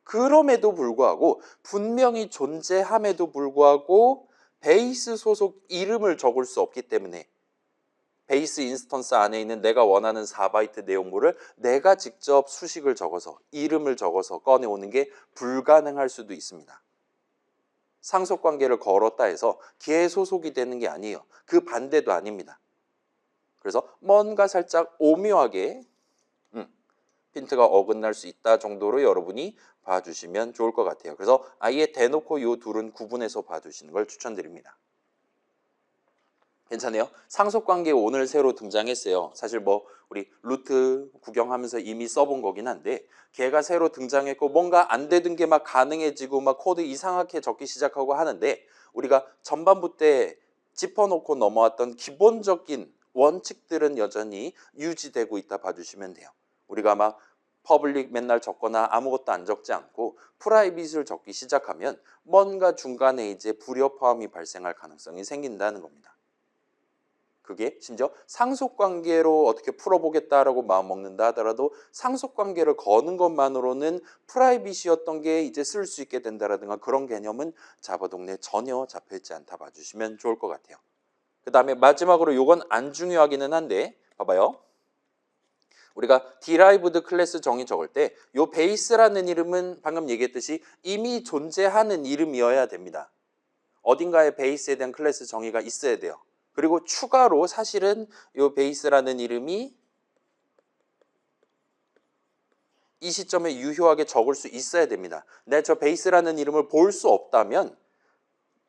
Speaker 1: 그럼에도 불구하고 분명히 존재함에도 불구하고 베이스 소속 이름을 적을 수 없기 때문에 베이스 인스턴스 안에 있는 내가 원하는 4바이트 내용물을 내가 직접 수식을 적어서 이름을 적어서 꺼내오는 게 불가능할 수도 있습니다. 상속관계를 걸었다 해서 걔 소속이 되는 게 아니에요. 그 반대도 아닙니다. 그래서 뭔가 살짝 오묘하게 핀트가 어긋날 수 있다 정도로 여러분이 봐주시면 좋을 것 같아요. 그래서 아예 대놓고 이 둘은 구분해서 봐주시는 걸 추천드립니다. 괜찮아요? 상속관계 오늘 새로 등장했어요. 사실 뭐 우리 루트 구경하면서 이미 써본 거긴 한데 걔가 새로 등장했고 뭔가 안 되던 게 막 가능해지고 막 코드 이상하게 적기 시작하고 하는데 우리가 전반부 때 짚어놓고 넘어왔던 기본적인 원칙들은 여전히 유지되고 있다 봐주시면 돼요. 우리가 막 퍼블릭 맨날 적거나 아무것도 안 적지 않고 프라이빗을 적기 시작하면 뭔가 중간에 이제 불협화음이 발생할 가능성이 생긴다는 겁니다. 그게 심지어 상속관계로 어떻게 풀어보겠다라고 마음먹는다 하더라도 상속관계를 거는 것만으로는 프라이빗이었던 게 이제 쓸 수 있게 된다라든가 그런 개념은 자바 동네에 전혀 잡혀있지 않다 봐주시면 좋을 것 같아요. 그 다음에 마지막으로 요건 안 중요하기는 한데 봐봐요. 우리가 derived 클래스 정의 적을 때 요 베이스라는 이름은 방금 얘기했듯이 이미 존재하는 이름이어야 됩니다. 어딘가에 베이스에 대한 클래스 정의가 있어야 돼요. 그리고 추가로 사실은 요 베이스라는 이름이 이 시점에 유효하게 적을 수 있어야 됩니다. 근데 저 베이스라는 이름을 볼 수 없다면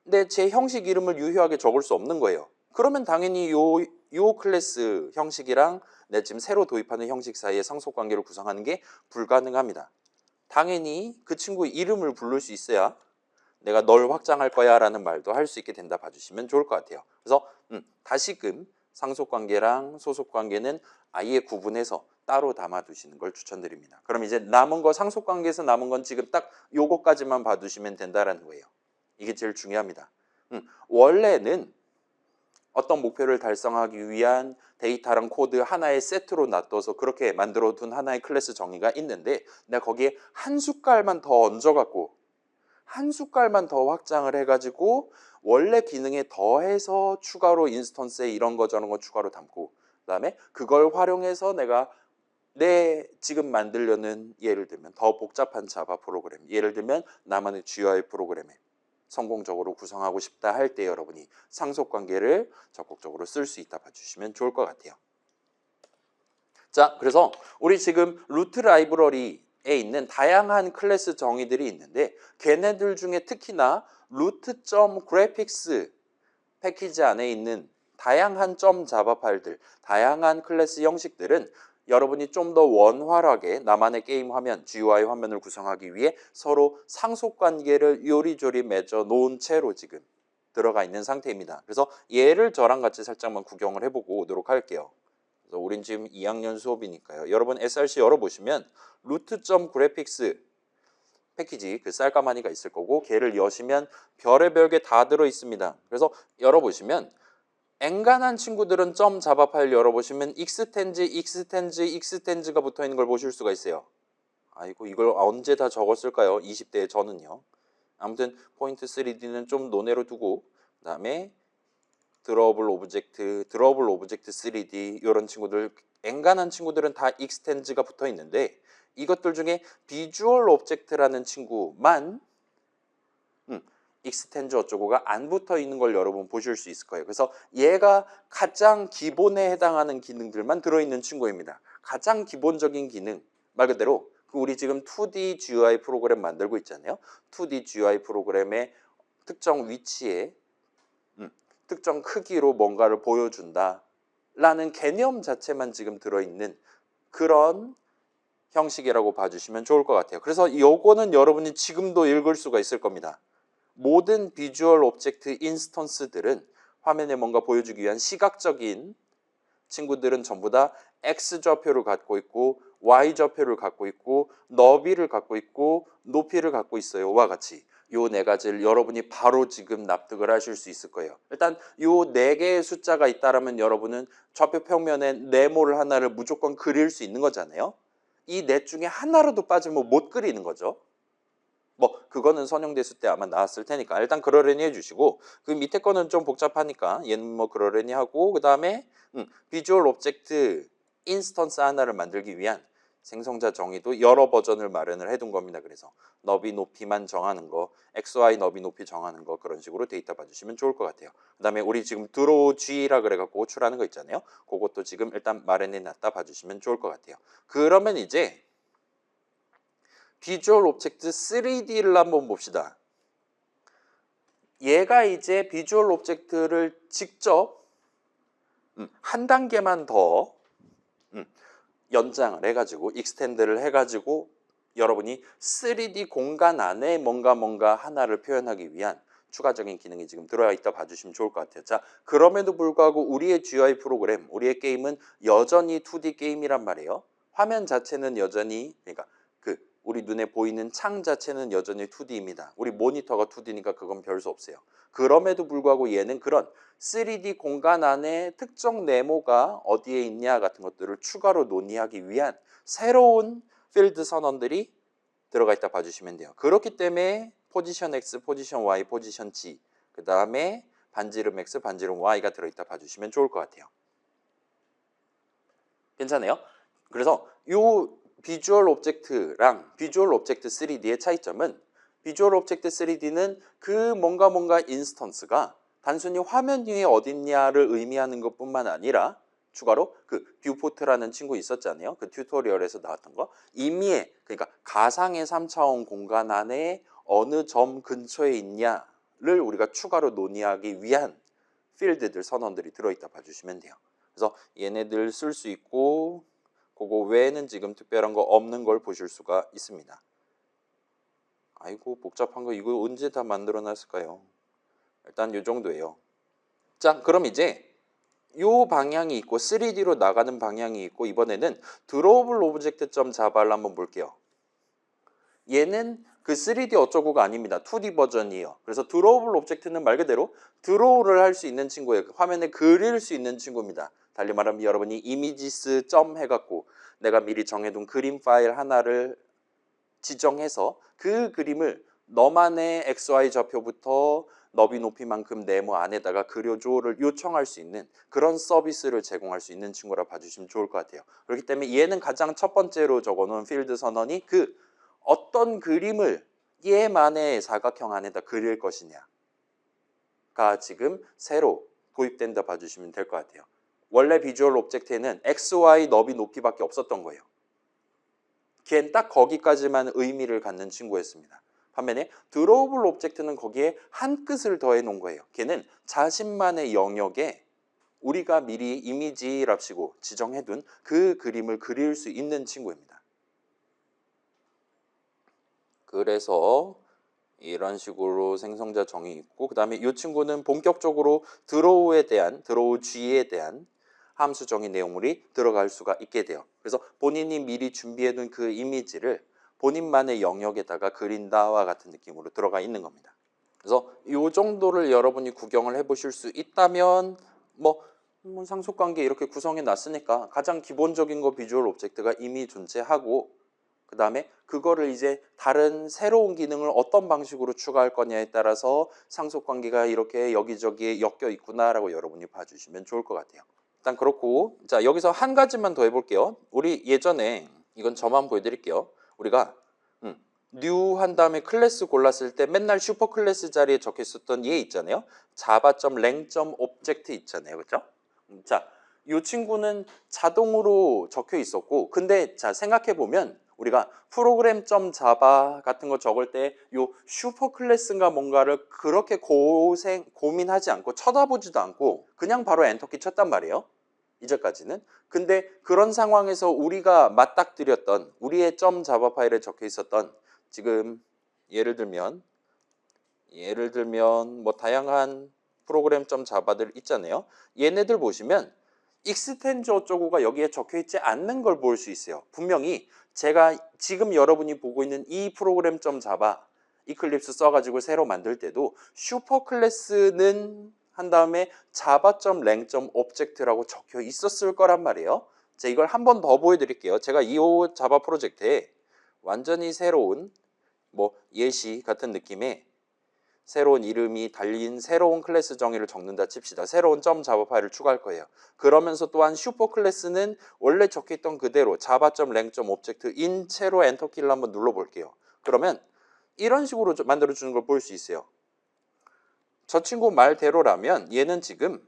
Speaker 1: 근데 제 형식 이름을 유효하게 적을 수 없는 거예요. 그러면 당연히 요 클래스 형식이랑 내 지금 새로 도입하는 형식 사이의 상속관계를 구성하는 게 불가능합니다. 당연히 그 친구 이름을 부를 수 있어야 내가 널 확장할 거야 라는 말도 할 수 있게 된다 봐주시면 좋을 것 같아요. 그래서 다시금 상속관계랑 소속관계는 아예 구분해서 따로 담아두시는 걸 추천드립니다. 그럼 이제 남은 거 상속관계에서 남은 건 지금 딱 요거까지만 봐두시면 된다라는 거예요. 이게 제일 중요합니다. 원래는 어떤 목표를 달성하기 위한 데이터랑 코드 하나의 세트로 놔둬서 그렇게 만들어둔 하나의 클래스 정의가 있는데 내가 거기에 한 숟갈만 더 얹어갖고 한 숟갈만 더 확장을 해가지고 원래 기능에 더해서 추가로 인스턴스에 이런 거 저런 거 추가로 담고 그 다음에 그걸 활용해서 내가 내 지금 만들려는 예를 들면 더 복잡한 자바 프로그램 예를 들면 나만의 GUI 프로그램에 성공적으로 구성하고 싶다 할 때 여러분이 상속관계를 적극적으로 쓸 수 있다 봐주시면 좋을 것 같아요. 자, 그래서 우리 지금 루트 라이브러리에 있는 다양한 클래스 정의들이 있는데 걔네들 중에 특히나 root.graphics 패키지 안에 있는 다양한 .자바 파일들, 다양한 클래스 형식들은 여러분이 좀 더 원활하게 나만의 게임 화면, GUI 화면을 구성하기 위해 서로 상속관계를 요리조리 맺어 놓은 채로 지금 들어가 있는 상태입니다. 그래서 얘를 저랑 같이 살짝만 구경을 해보고 오도록 할게요. 그래서 우린 지금 2학년 수업이니까요. 여러분 SRC 열어보시면 root.graphics 패키지 그 쌀가마니가 있을 거고 걔를 여시면 별의별 게 다 들어있습니다. 그래서 열어보시면 엔간한 친구들은 .자바 파일 열어보시면 익스텐즈가 붙어있는 걸 보실 수가 있어요. 아이고 이걸 언제 다 적었을까요? 20대의 저는요. 아무튼 포인트 3D는 좀 논외로 두고 그 다음에 드러블 오브젝트 3D 이런 친구들 엔간한 친구들은 다 익스텐즈가 붙어있는데 이것들 중에 비주얼 오브젝트라는 친구만 익스텐즈 어쩌고가 안 붙어 있는 걸 여러분 보실 수 있을 거예요. 그래서 얘가 가장 기본에 해당하는 기능들만 들어있는 친구입니다. 가장 기본적인 기능 말 그대로 우리 지금 2D GUI 프로그램 만들고 있잖아요. 2D GUI 프로그램의 특정 위치에 특정 크기로 뭔가를 보여준다 라는 개념 자체만 지금 들어있는 그런 형식이라고 봐주시면 좋을 것 같아요. 그래서 요거는 여러분이 지금도 읽을 수가 있을 겁니다. 모든 비주얼 오브젝트 인스턴스들은 화면에 뭔가 보여주기 위한 시각적인 친구들은 전부 다 X 좌표를 갖고 있고 Y 좌표를 갖고 있고 너비를 갖고 있고 높이를 갖고 있어요. 와 같이 요 네 가지를 여러분이 바로 지금 납득을 하실 수 있을 거예요. 일단 요 네 개의 숫자가 있다라면 여러분은 좌표 평면에 네모를 하나를 무조건 그릴 수 있는 거잖아요. 이 넷 중에 하나라도 빠지면 못 그리는 거죠. 뭐 그거는 선형대수 때 아마 나왔을 테니까 일단 그러려니 해주시고 그 밑에 거는 좀 복잡하니까 얘는 뭐 그러려니 하고 그 다음에 비주얼 오브젝트 인스턴스 하나를 만들기 위한 생성자 정의도 여러 버전을 마련을 해둔 겁니다. 그래서 너비 높이만 정하는 거 XY 너비 높이 정하는 거 그런 식으로 데이터 봐주시면 좋을 것 같아요. 그 다음에 우리 지금 드로우 G라 그래갖고 호출하는 거 있잖아요. 그것도 지금 일단 마련해 놨다 봐주시면 좋을 것 같아요. 그러면 이제 비주얼 오브젝트 3D를 한번 봅시다. 얘가 이제 비주얼 오브젝트를 직접 한 단계만 더 연장을 해가지고 익스텐드를 해가지고 여러분이 3D 공간 안에 뭔가 하나를 표현하기 위한 추가적인 기능이 지금 들어와 있다 봐주시면 좋을 것 같아요. 자, 그럼에도 불구하고 우리의 GUI 프로그램, 우리의 게임은 여전히 2D 게임이란 말이에요. 화면 자체는 여전히 그러니까 그 우리 눈에 보이는 창 자체는 여전히 2D입니다. 우리 모니터가 2D니까 그건 별 수 없어요. 그럼에도 불구하고 얘는 그런 3D 공간 안에 특정 네모가 어디에 있냐 같은 것들을 추가로 논의하기 위한 새로운 필드 선언들이 들어가 있다 봐주시면 돼요. 그렇기 때문에 포지션 X, 포지션 Y, 포지션 G, 그 다음에 반지름 X, 반지름 Y가 들어있다 봐주시면 좋을 것 같아요. 괜찮아요? 그래서 요 비주얼 오브젝트랑 비주얼 오브젝트 3D의 차이점은 비주얼 오브젝트 3D는 그 뭔가 인스턴스가 단순히 화면 위에 어딨냐를 의미하는 것뿐만 아니라 추가로 그 뷰포트라는 친구 있었잖아요. 그 튜토리얼에서 나왔던 거. 임의의 그러니까 가상의 3차원 공간 안에 어느 점 근처에 있냐를 우리가 추가로 논의하기 위한 필드들 선언들이 들어있다 봐주시면 돼요. 그래서 얘네들 쓸 수 있고 그거 외에는 지금 특별한 거 없는 걸 보실 수가 있습니다. 아이고 복잡한 거 이거 언제 다 만들어 놨을까요? 일단 요 정도예요. 자, 그럼 이제 요 방향이 있고 3D로 나가는 방향이 있고 이번에는 드로우블 오브젝트 점 자바를 한번 볼게요. 얘는 그 3D 어쩌고가 아닙니다. 2D 버전이에요. 그래서 드로우블 오브젝트는 말 그대로 드로우를 할 수 있는 친구예요. 화면에 그릴 수 있는 친구입니다. 달리 말하면 여러분이 이미지스 점 해갖고 내가 미리 정해둔 그림 파일 하나를 지정해서 그 그림을 너만의 XY 좌표부터 너비 높이만큼 네모 안에다가 그려줘를 요청할 수 있는 그런 서비스를 제공할 수 있는 친구라 봐주시면 좋을 것 같아요. 그렇기 때문에 얘는 가장 첫 번째로 적어놓은 필드 선언이 그 어떤 그림을 얘만의 사각형 안에다 그릴 것이냐가 지금 새로 도입된다 봐주시면 될 것 같아요. 원래 비주얼 오브젝트에는 XY 너비 높이밖에 없었던 거예요. 걔는 딱 거기까지만 의미를 갖는 친구였습니다. 반면에 드로우블 오브젝트는 거기에 한 끗을 더해 놓은 거예요. 걔는 자신만의 영역에 우리가 미리 이미지랍시고 지정해둔 그 그림을 그릴 수 있는 친구입니다. 그래서 이런 식으로 생성자 정의 있고 그 다음에 이 친구는 본격적으로 드로우에 대한 드로우 G에 대한 함수 정의 내용물이 들어갈 수가 있게 돼요. 그래서 본인이 미리 준비해둔 그 이미지를 본인만의 영역에다가 그린다와 같은 느낌으로 들어가 있는 겁니다. 그래서 이 정도를 여러분이 구경을 해보실 수 있다면 뭐 상속관계 이렇게 구성해 놨으니까 가장 기본적인 거 비주얼 오브젝트가 이미 존재하고 그 다음에 그거를 이제 다른 새로운 기능을 어떤 방식으로 추가할 거냐에 따라서 상속관계가 이렇게 여기저기에 엮여 있구나라고 여러분이 봐주시면 좋을 것 같아요. 일단 그렇고 자 여기서 한 가지만 더 해볼게요. 우리 예전에 이건 저만 보여드릴게요. 우리가 new 한 다음에 클래스 골랐을 때 맨날 슈퍼 클래스 자리에 적혀 있었던 얘 있잖아요. java.lang.object 있잖아요. 그렇죠? 자, 이 친구는 자동으로 적혀 있었고 근데 자 생각해 보면 우리가 프로그램.java 같은 거 적을 때 요 슈퍼 클래스인가 뭔가를 그렇게 고민하지 않고 쳐다보지도 않고 그냥 바로 엔터키 쳤단 말이에요. 이제까지는. 근데 그런 상황에서 우리가 맞닥뜨렸던 우리의 .java 파일에 적혀 있었던 지금 예를 들면 뭐 다양한 프로그램.java들 있잖아요. 얘네들 보시면 익스텐즈 어쩌고가 여기에 적혀 있지 않는 걸 볼 수 있어요. 분명히 제가 지금 여러분이 보고 있는 이 프로그램.java 이클립스 써가지고 새로 만들 때도 슈퍼 클래스는 한 다음에 java.lang.object라고 적혀 있었을 거란 말이에요. 자, 이걸 한 번 더 보여드릴게요. 제가 이 자바 프로젝트에 완전히 새로운 뭐 예시 같은 느낌의 새로운 이름이 달린 새로운 클래스 정의를 적는다 칩시다. 새로운 .java 파일을 추가할 거예요. 그러면서 또한 슈퍼 클래스는 원래 적혀있던 그대로 java.lang.object인 채로 엔터키를 한번 눌러볼게요. 그러면 이런 식으로 만들어주는 걸 볼 수 있어요. 저 친구 말대로라면 얘는 지금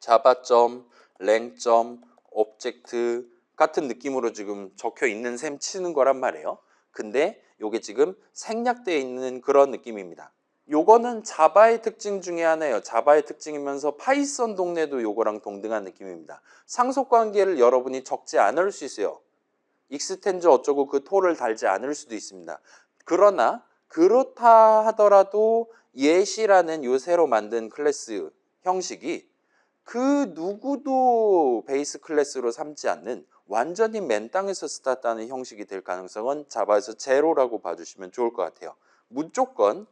Speaker 1: java.lang.object 같은 느낌으로 지금 적혀 있는 셈 치는 거란 말이에요. 근데 요게 지금 생략되어 있는 그런 느낌입니다. 요거는 자바의 특징 중에 하나예요. 자바의 특징이면서 파이썬 동네도 요거랑 동등한 느낌입니다. 상속관계를 여러분이 적지 않을 수 있어요. 익스텐즈 어쩌고 그 톨을 달지 않을 수도 있습니다. 그러나 그렇다 하더라도 예시라는 요 새로 만든 클래스 형식이 그 누구도 베이스 클래스로 삼지 않는 완전히 맨 땅에서 스타트하는 형식이 될 가능성은 자바에서 제로라고 봐주시면 좋을 것 같아요. 무조건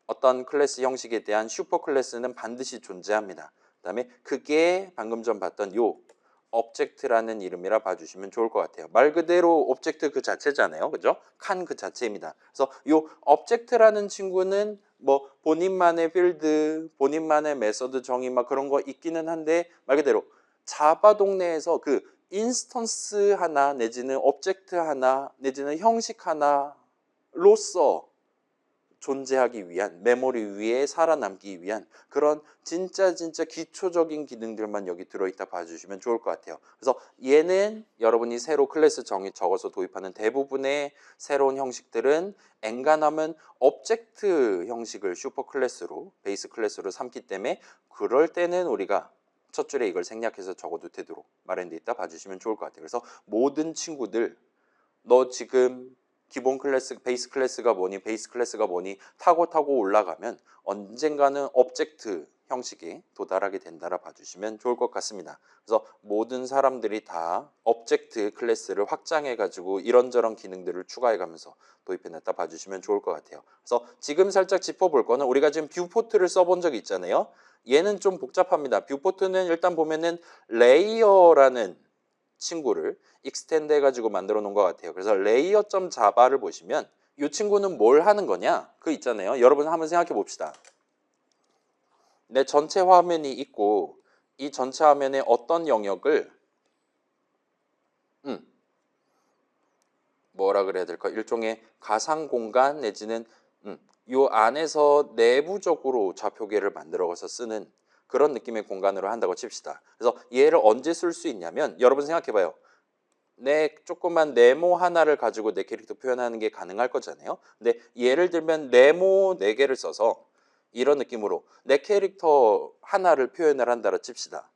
Speaker 1: 어떤 클래스 형식에 대한 슈퍼 클래스는 반드시 존재합니다. 그 다음에 그게 방금 전 봤던 요 object라는 이름이라 봐주시면 좋을 것 같아요. 말 그대로 object 그 자체잖아요. 그죠? 칸 그 자체입니다. 그래서 요 object라는 친구는 뭐 본인만의 필드, 본인만의 메서드 정의 막 그런 거 있기는 한데 말 그대로 자바 동네에서 그 인스턴스 하나 내지는 object 하나 내지는 형식 하나로서 존재하기 위한, 메모리 위에 살아남기 위한 그런 진짜 기초적인 기능들만 여기 들어있다 봐주시면 좋을 것 같아요. 그래서 얘는 여러분이 새로 클래스 정의 적어서 도입하는 대부분의 새로운 형식들은 엔간하면 오브젝트 형식을 슈퍼 클래스로, 베이스 클래스로 삼기 때문에 그럴 때는 우리가 첫 줄에 이걸 생략해서 적어도 되도록 마련되어 있다 봐주시면 좋을 것 같아요. 그래서 모든 친구들 너 지금 기본 클래스, 베이스 클래스가 뭐니, 베이스 클래스가 뭐니 타고 올라가면 언젠가는 오브젝트 형식에 도달하게 된다라 봐주시면 좋을 것 같습니다. 그래서 모든 사람들이 다 오브젝트 클래스를 확장해가지고 이런저런 기능들을 추가해가면서 도입해냈다 봐주시면 좋을 것 같아요. 그래서 지금 살짝 짚어볼 거는 우리가 지금 뷰포트를 써본 적이 있잖아요. 얘는 좀 복잡합니다. 뷰포트는 일단 보면은 레이어라는 친구를 익스텐드 해가지고 만들어 놓은 것 같아요. 그래서 layer.java를 보시면 이 친구는 뭘 하는 거냐? 그 있잖아요. 여러분 한번 생각해 봅시다. 내 전체 화면이 있고 이 전체 화면에 어떤 영역을 뭐라 그래야 될까? 일종의 가상 공간 내지는 이 안에서 내부적으로 좌표계를 만들어서 쓰는 그런 느낌의 공간으로 한다고 칩시다. 그래서 얘를 언제 쓸 수 있냐면 여러분 생각해봐요. 내 조그만 네모 하나를 가지고 내 캐릭터 표현하는 게 가능할 거잖아요. 근데 예를 들면 네모 4개를 써서 이런 느낌으로 내 캐릭터 하나를 표현을 한다라 칩시다.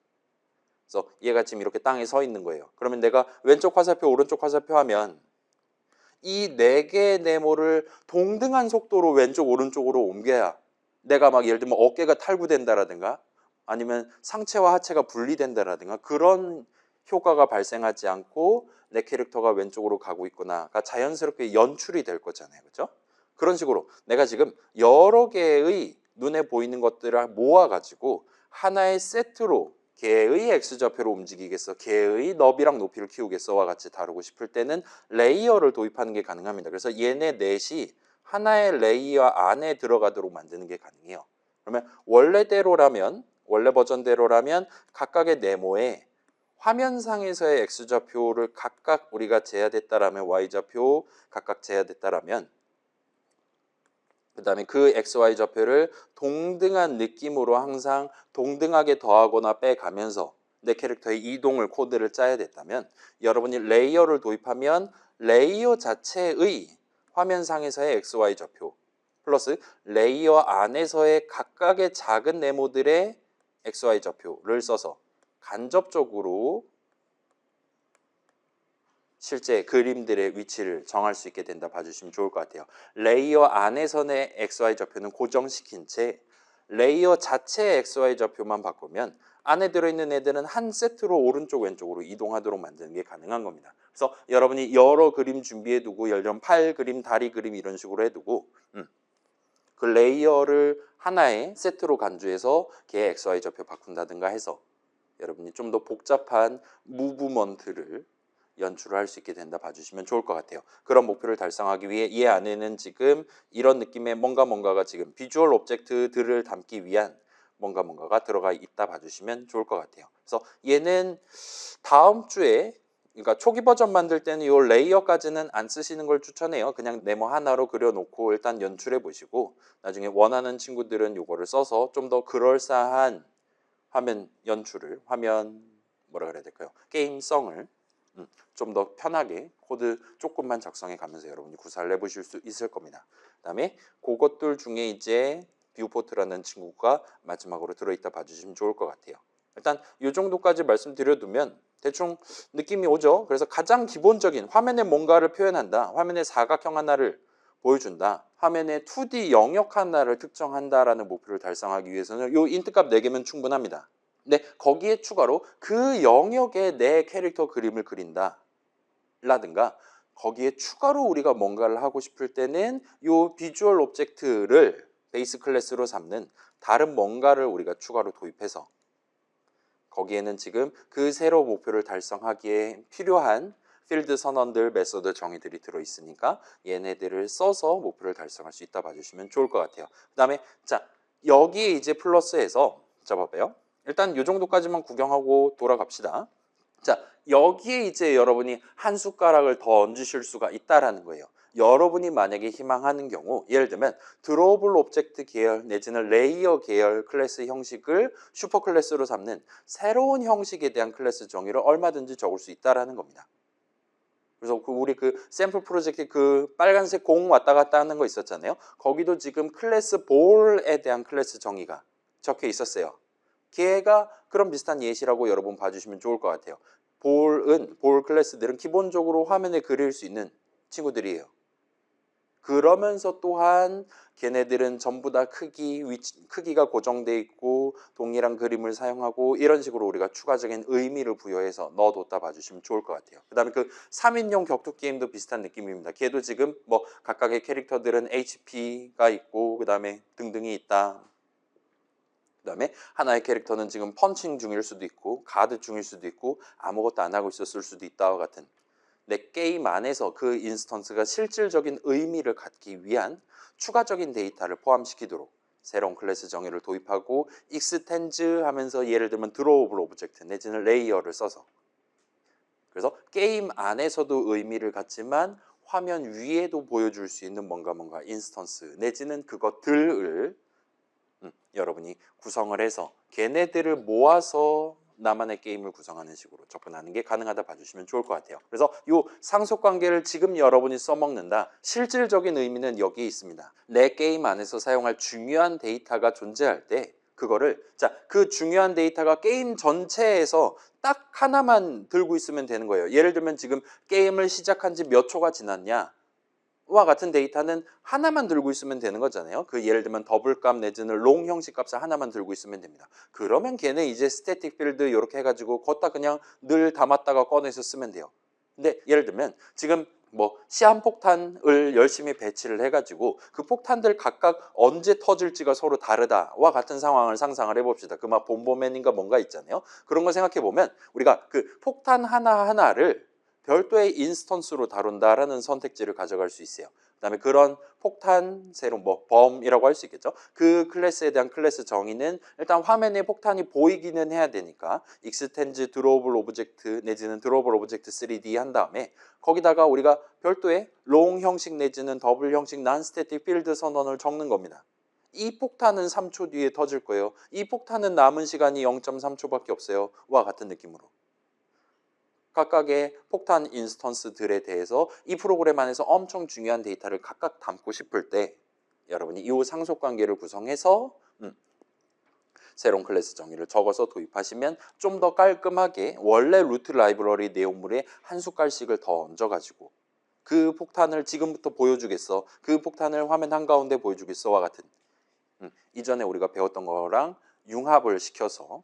Speaker 1: 그래서 얘가 지금 이렇게 땅에 서 있는 거예요. 그러면 내가 왼쪽 화살표 오른쪽 화살표 하면 이 4개의 네모를 동등한 속도로 왼쪽 오른쪽으로 옮겨야 내가 막 예를 들면 어깨가 탈구된다라든가 아니면 상체와 하체가 분리된다라든가 그런 효과가 발생하지 않고 내 캐릭터가 왼쪽으로 가고 있구나가 자연스럽게 연출이 될 거잖아요. 그렇죠? 그런 식으로 내가 지금 여러 개의 눈에 보이는 것들을 모아가지고 하나의 세트로 개의 X좌표로 움직이겠어, 개의 너비랑 높이를 키우겠어와 같이 다루고 싶을 때는 레이어를 도입하는 게 가능합니다. 그래서 얘네 넷이 하나의 레이어 안에 들어가도록 만드는 게 가능해요. 그러면 원래 버전대로라면 각각의 네모에 화면상에서의 X좌표를 각각 우리가 제야됐다라면 Y좌표 각각 제야됐다라면 그 다음에 그 XY 좌표를 동등한 느낌으로 항상 동등하게 더하거나 빼가면서 내 캐릭터의 이동을 코드를 짜야 됐다면 여러분이 레이어를 도입하면 레이어 자체의 화면상에서의 XY 좌표 플러스 레이어 안에서의 각각의 작은 네모들의 XY 좌표를 써서 간접적으로 실제 그림들의 위치를 정할 수 있게 된다 봐주시면 좋을 것 같아요. 레이어 안에서의 XY 좌표는 고정시킨 채 레이어 자체의 XY 좌표만 바꾸면 안에 들어있는 애들은 한 세트로 오른쪽 왼쪽으로 이동하도록 만드는 게 가능한 겁니다. 그래서 여러분이 여러 그림 준비해두고 예를 들면 팔 그림, 다리 그림 이런 식으로 해두고 그 레이어를 하나의 세트로 간주해서 걔의 XY 좌표 바꾼다든가 해서 여러분이 좀 더 복잡한 무브먼트를 연출을 할 수 있게 된다 봐주시면 좋을 것 같아요. 그런 목표를 달성하기 위해 이 안에는 지금 이런 느낌의 뭔가가 지금 비주얼 오브젝트들을 담기 위한 뭔가가 들어가 있다 봐주시면 좋을 것 같아요. 그래서 얘는 다음 주에 그러니까 초기 버전 만들 때는 이 레이어까지는 안 쓰시는 걸 추천해요. 그냥 네모 하나로 그려놓고 일단 연출해 보시고 나중에 원하는 친구들은 이거를 써서 좀 더 그럴싸한 화면 연출을 뭐라 그래야 될까요? 게임성을 좀 더 편하게 코드 조금만 작성해 가면서 여러분이 구사를 해보실 수 있을 겁니다. 그 다음에 그것들 중에 이제 뷰포트라는 친구가 마지막으로 들어있다 봐주시면 좋을 것 같아요. 일단 이 정도까지 말씀드려두면 대충 느낌이 오죠. 그래서 가장 기본적인 화면에 뭔가를 표현한다, 화면에 사각형 하나를 보여준다, 화면에 2D 영역 하나를 특정한다라는 목표를 달성하기 위해서는 이 인트 값 4개면 충분합니다. 네, 거기에 추가로 그 영역에 내 캐릭터 그림을 그린다 라든가 거기에 추가로 우리가 뭔가를 하고 싶을 때는 요 비주얼 오브젝트를 베이스 클래스로 삼는 다른 뭔가를 우리가 추가로 도입해서 거기에는 지금 그 세로 목표를 달성하기에 필요한 필드 선언들, 메소드 정의들이 들어있으니까 얘네들을 써서 목표를 달성할 수 있다 봐주시면 좋을 것 같아요. 그 다음에 자 여기에 이제 플러스해서 자 봐봐요. 일단 이 정도까지만 구경하고 돌아갑시다. 자 여기에 이제 여러분이 한 숟가락을 더 얹으실 수가 있다라는 거예요. 여러분이 만약에 희망하는 경우 예를 들면 드로우블 오브젝트 계열 내지는 레이어 계열 클래스 형식을 슈퍼 클래스로 삼는 새로운 형식에 대한 클래스 정의를 얼마든지 적을 수 있다라는 겁니다. 그래서 우리 그 샘플 프로젝트 그 빨간색 공 왔다 갔다 하는 거 있었잖아요. 거기도 지금 클래스 볼에 대한 클래스 정의가 적혀 있었어요. 걔가 그런 비슷한 예시라고 여러분 봐주시면 좋을 것 같아요. 볼 클래스들은 기본적으로 화면에 그릴 수 있는 친구들이에요. 그러면서 또한 걔네들은 전부 다 크기가 고정돼 있고 동일한 그림을 사용하고 이런 식으로 우리가 추가적인 의미를 부여해서 넣어뒀다 봐주시면 좋을 것 같아요. 그 다음에 그 3인용 격투 게임도 비슷한 느낌입니다. 걔도 지금 뭐 각각의 캐릭터들은 HP가 있고 그 다음에 등등이 있다. 그 다음에 하나의 캐릭터는 지금 펀칭 중일 수도 있고 가드 중일 수도 있고 아무것도 안 하고 있었을 수도 있다와 같은 내 게임 안에서 그 인스턴스가 실질적인 의미를 갖기 위한 추가적인 데이터를 포함시키도록 새로운 클래스 정의를 도입하고 익스텐즈 하면서 예를 들면 드로우블 오브젝트 내지는 레이어를 써서 그래서 게임 안에서도 의미를 갖지만 화면 위에도 보여줄 수 있는 뭔가 인스턴스 내지는 그것들을 여러분이 구성을 해서 걔네들을 모아서 나만의 게임을 구성하는 식으로 접근하는 게 가능하다 봐주시면 좋을 것 같아요. 그래서 이 상속관계를 지금 여러분이 써먹는다. 실질적인 의미는 여기에 있습니다. 내 게임 안에서 사용할 중요한 데이터가 존재할 때 그거를 그 중요한 데이터가 게임 전체에서 딱 하나만 들고 있으면 되는 거예요. 예를 들면 지금 게임을 시작한 지 몇 초가 지났냐 와 같은 데이터는 하나만 들고 있으면 되는 거잖아요. 그 예를 들면 더블값 내지는 롱 형식 값을 하나만 들고 있으면 됩니다. 그러면 걔네 이제 스태틱 필드 이렇게 해가지고 걷다 그냥 늘 담았다가 꺼내서 쓰면 돼요. 근데 예를 들면 지금 뭐 시한폭탄을 열심히 배치를 해가지고 그 폭탄들 각각 언제 터질지가 서로 다르다와 같은 상황을 상상을 해봅시다. 그 막 봄보맨인가 뭔가 있잖아요. 그런 걸 생각해 보면 우리가 그 폭탄 하나하나를 별도의 인스턴스로 다룬다라는 선택지를 가져갈 수 있어요. 그다음에 그런 폭탄, 새로운 뭐 범이라고 할 수 있겠죠. 그 클래스에 대한 클래스 정의는 일단 화면에 폭탄이 보이기는 해야 되니까 익스텐즈 드로우블 오브젝트 내지는 드로우블 오브젝트 3D 한 다음에 거기다가 우리가 별도의 롱 형식 내지는 더블 형식 난 스태틱 필드 선언을 적는 겁니다. 이 폭탄은 3초 뒤에 터질 거예요. 이 폭탄은 남은 시간이 0.3초밖에 없어요. 와 같은 느낌으로. 각각의 폭탄 인스턴스들에 대해서 이 프로그램 안에서 엄청 중요한 데이터를 각각 담고 싶을 때 여러분이 이 상속관계를 구성해서 새로운 클래스 정의를 적어서 도입하시면 좀 더 깔끔하게 원래 루트 라이브러리 내용물에 한 숟갈씩을 더 얹어가지고 그 폭탄을 지금부터 보여주겠어. 그 폭탄을 화면 한가운데 보여주겠어와 같은 이전에 우리가 배웠던 거랑 융합을 시켜서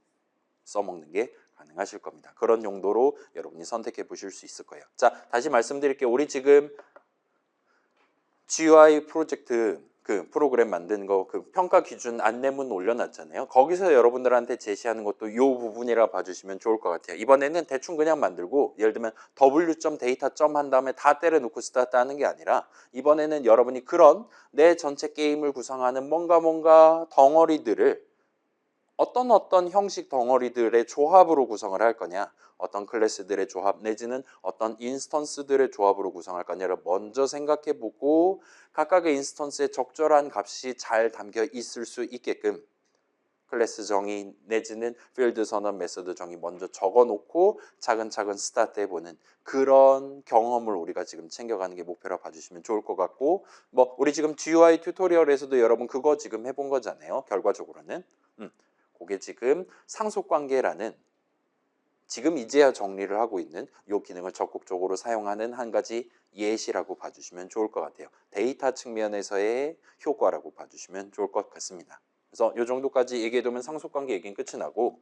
Speaker 1: 써먹는 게 가능하실 겁니다. 그런 용도로 여러분이 선택해 보실 수 있을 거예요. 자, 다시 말씀드릴게요. 우리 지금 GUI 프로젝트 그 프로그램 만든 거 그 평가 기준 안내문 올려놨잖아요. 거기서 여러분들한테 제시하는 것도 이 부분이라 봐주시면 좋을 것 같아요. 이번에는 대충 그냥 만들고 예를 들면 w.data. 한 다음에 다 때려놓고 스타트 하는 게 아니라 이번에는 여러분이 그런 내 전체 게임을 구성하는 뭔가 덩어리들을 어떤 형식 덩어리들의 조합으로 구성을 할 거냐 어떤 클래스들의 조합 내지는 어떤 인스턴스들의 조합으로 구성할 거냐를 먼저 생각해 보고 각각의 인스턴스에 적절한 값이 잘 담겨 있을 수 있게끔 클래스 정의 내지는 필드 선언 메소드 정의 먼저 적어 놓고 차근차근 스타트 해보는 그런 경험을 우리가 지금 챙겨가는 게 목표라 봐주시면 좋을 것 같고 뭐 우리 지금 GUI 튜토리얼에서도 여러분 그거 지금 해본 거잖아요. 결과적으로는 그게 지금 상속관계라는 지금 이제야 정리를 하고 있는 이 기능을 적극적으로 사용하는 한 가지 예시라고 봐주시면 좋을 것 같아요. 데이터 측면에서의 효과라고 봐주시면 좋을 것 같습니다. 그래서 이 정도까지 얘기해두면 상속관계 얘기는 끝이 나고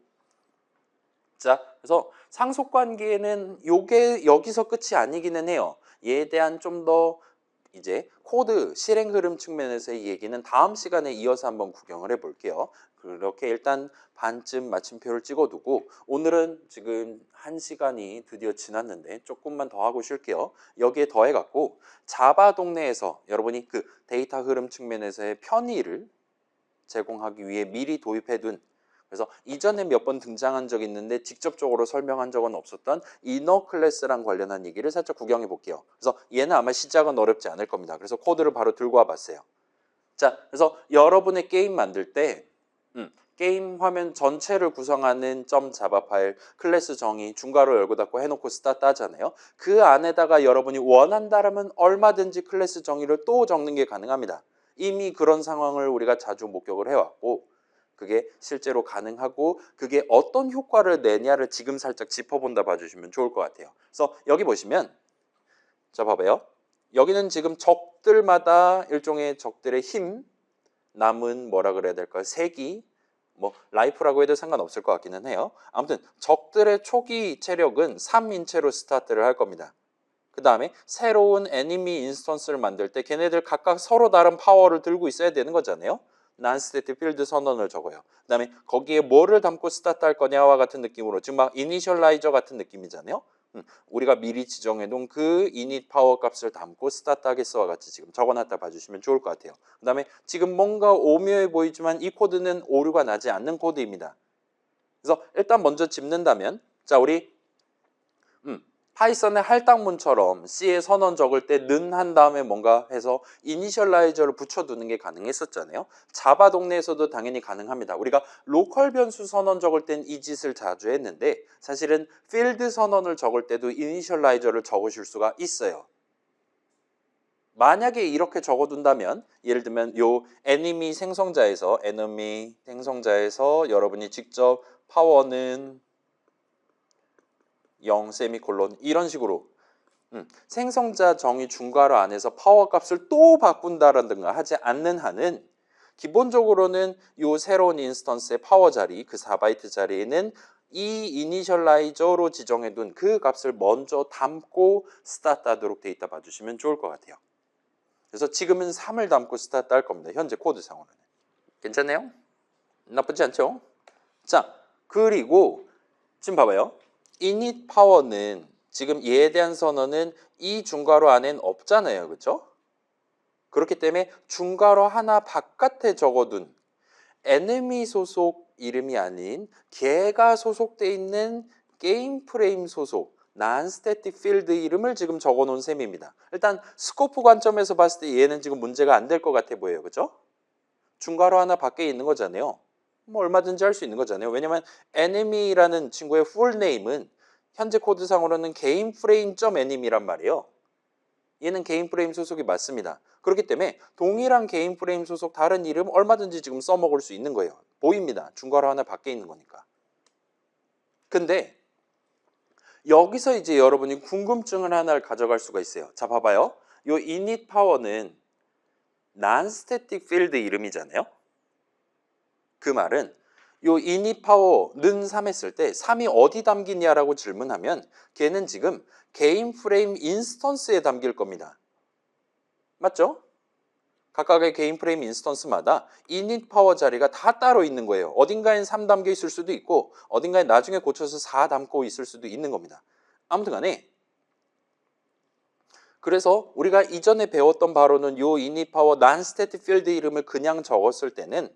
Speaker 1: 자, 그래서 상속관계는 요게 여기서 끝이 아니기는 해요. 얘에 대한 좀 더 이제 코드 실행 흐름 측면에서의 얘기는 다음 시간에 이어서 한번 구경을 해 볼게요. 그렇게 일단 반쯤 마침표를 찍어두고 오늘은 지금 1시간이 드디어 지났는데 조금만 더 하고 쉴게요. 여기에 더해갖고 자바 동네에서 여러분이 그 데이터 흐름 측면에서의 편의를 제공하기 위해 미리 도입해둔, 그래서 이전에 몇 번 등장한 적이 있는데 직접적으로 설명한 적은 없었던 이너 클래스랑 관련한 얘기를 살짝 구경해 볼게요. 그래서 얘는 아마 시작은 어렵지 않을 겁니다. 그래서 코드를 바로 들고 와 봤어요. 자, 그래서 여러분의 게임 만들 때 게임 화면 전체를 구성하는 .java 파일 클래스 정의 중괄호 열고 닫고 해놓고 스타트 하잖아요. 그 안에다가 여러분이 원한다면 얼마든지 클래스 정의를 또 적는 게 가능합니다. 이미 그런 상황을 우리가 자주 목격을 해왔고 그게 실제로 가능하고 그게 어떤 효과를 내냐를 지금 살짝 짚어본다 봐주시면 좋을 것 같아요. 그래서 여기 보시면 자 봐봐요. 여기는 지금 적들마다 일종의 적들의 힘, 남은 뭐라 그래야 될까요? 세기, 뭐 라이프라고 해도 상관없을 것 같기는 해요. 아무튼 적들의 초기 체력은 3인체로 스타트를 할 겁니다. 그 다음에 새로운 애니미 인스턴스를 만들 때 걔네들 각각 서로 다른 파워를 들고 있어야 되는 거잖아요. 난스태틱 필드 선언을 적어요. 그 다음에 거기에 뭐를 담고 스타트 할 거냐와 같은 느낌으로 지금 막 이니셜라이저 같은 느낌이잖아요. 우리가 미리 지정해 놓은 그 이닛 파워 값을 담고 스타트 하겠어와 같이 지금 적어놨다 봐주시면 좋을 것 같아요. 그 다음에 지금 뭔가 오묘해 보이지만 이 코드는 오류가 나지 않는 코드입니다. 그래서 일단 먼저 짚는다면 자 우리 파이썬의 할당문처럼 C에 선언 적을 때 는 한 다음에 뭔가 해서 이니셜라이저를 붙여두는 게 가능했었잖아요. 자바 동네에서도 당연히 가능합니다. 우리가 로컬 변수 선언 적을 땐 이 짓을 자주 했는데 사실은 필드 선언을 적을 때도 이니셜라이저를 적으실 수가 있어요. 만약에 이렇게 적어둔다면 예를 들면 요 애니미 생성자에서 여러분이 직접 파워는 0 세미콜론 이런 식으로 생성자 정의 중괄호 안에서 파워 값을 또 바꾼다라든가 하지 않는 한은 기본적으로는 이 새로운 인스턴스의 파워 자리, 그 4바이트 자리에는 이 이니셜라이저로 지정해둔 그 값을 먼저 담고 스타트 하도록 돼 있다 봐주시면 좋을 것 같아요. 그래서 지금은 3을 담고 스타트 할 겁니다. 현재 코드상으로는. 괜찮네요? 나쁘지 않죠? 자, 그리고 지금 봐봐요. init 파워는 지금 얘에 대한 선언은 이 중괄호 안엔 없잖아요. 그렇죠? 그렇기 때문에 중괄호 하나 바깥에 적어둔 enemy 소속 이름이 아닌 걔가 소속돼 있는 게임 프레임 소속 non-static field 이름을 지금 적어놓은 셈입니다. 일단 스코프 관점에서 봤을 때 얘는 지금 문제가 안 될 것 같아 보여요. 그렇죠? 중괄호 하나 밖에 있는 거잖아요. 뭐 얼마든지 할 수 있는 거잖아요. 왜냐면 enemy라는 친구의 full name은 현재 코드상으로는 gameFrame.enemy란 말이에요. 얘는 게임프레임 소속이 맞습니다. 그렇기 때문에 동일한 게임프레임 소속 다른 이름 얼마든지 지금 써먹을 수 있는 거예요. 보입니다. 중괄호 하나 밖에 있는 거니까. 근데 여기서 이제 여러분이 궁금증을 하나를 가져갈 수가 있어요. 자 봐봐요. 요 init 파워는 non-static field 이름이잖아요. 그 말은 요 init 파워는 3 했을 때 3이 어디 담기냐라고 질문하면 걔는 지금 게임 프레임 인스턴스에 담길 겁니다. 맞죠? 각각의 게임 프레임 인스턴스마다 init 파워 자리가 다 따로 있는 거예요. 어딘가엔 3 담겨 있을 수도 있고 어딘가에 나중에 고쳐서 4 담고 있을 수도 있는 겁니다. 아무튼 간에 그래서 우리가 이전에 배웠던 바로는 요 init 파워 non-static field 이름을 그냥 적었을 때는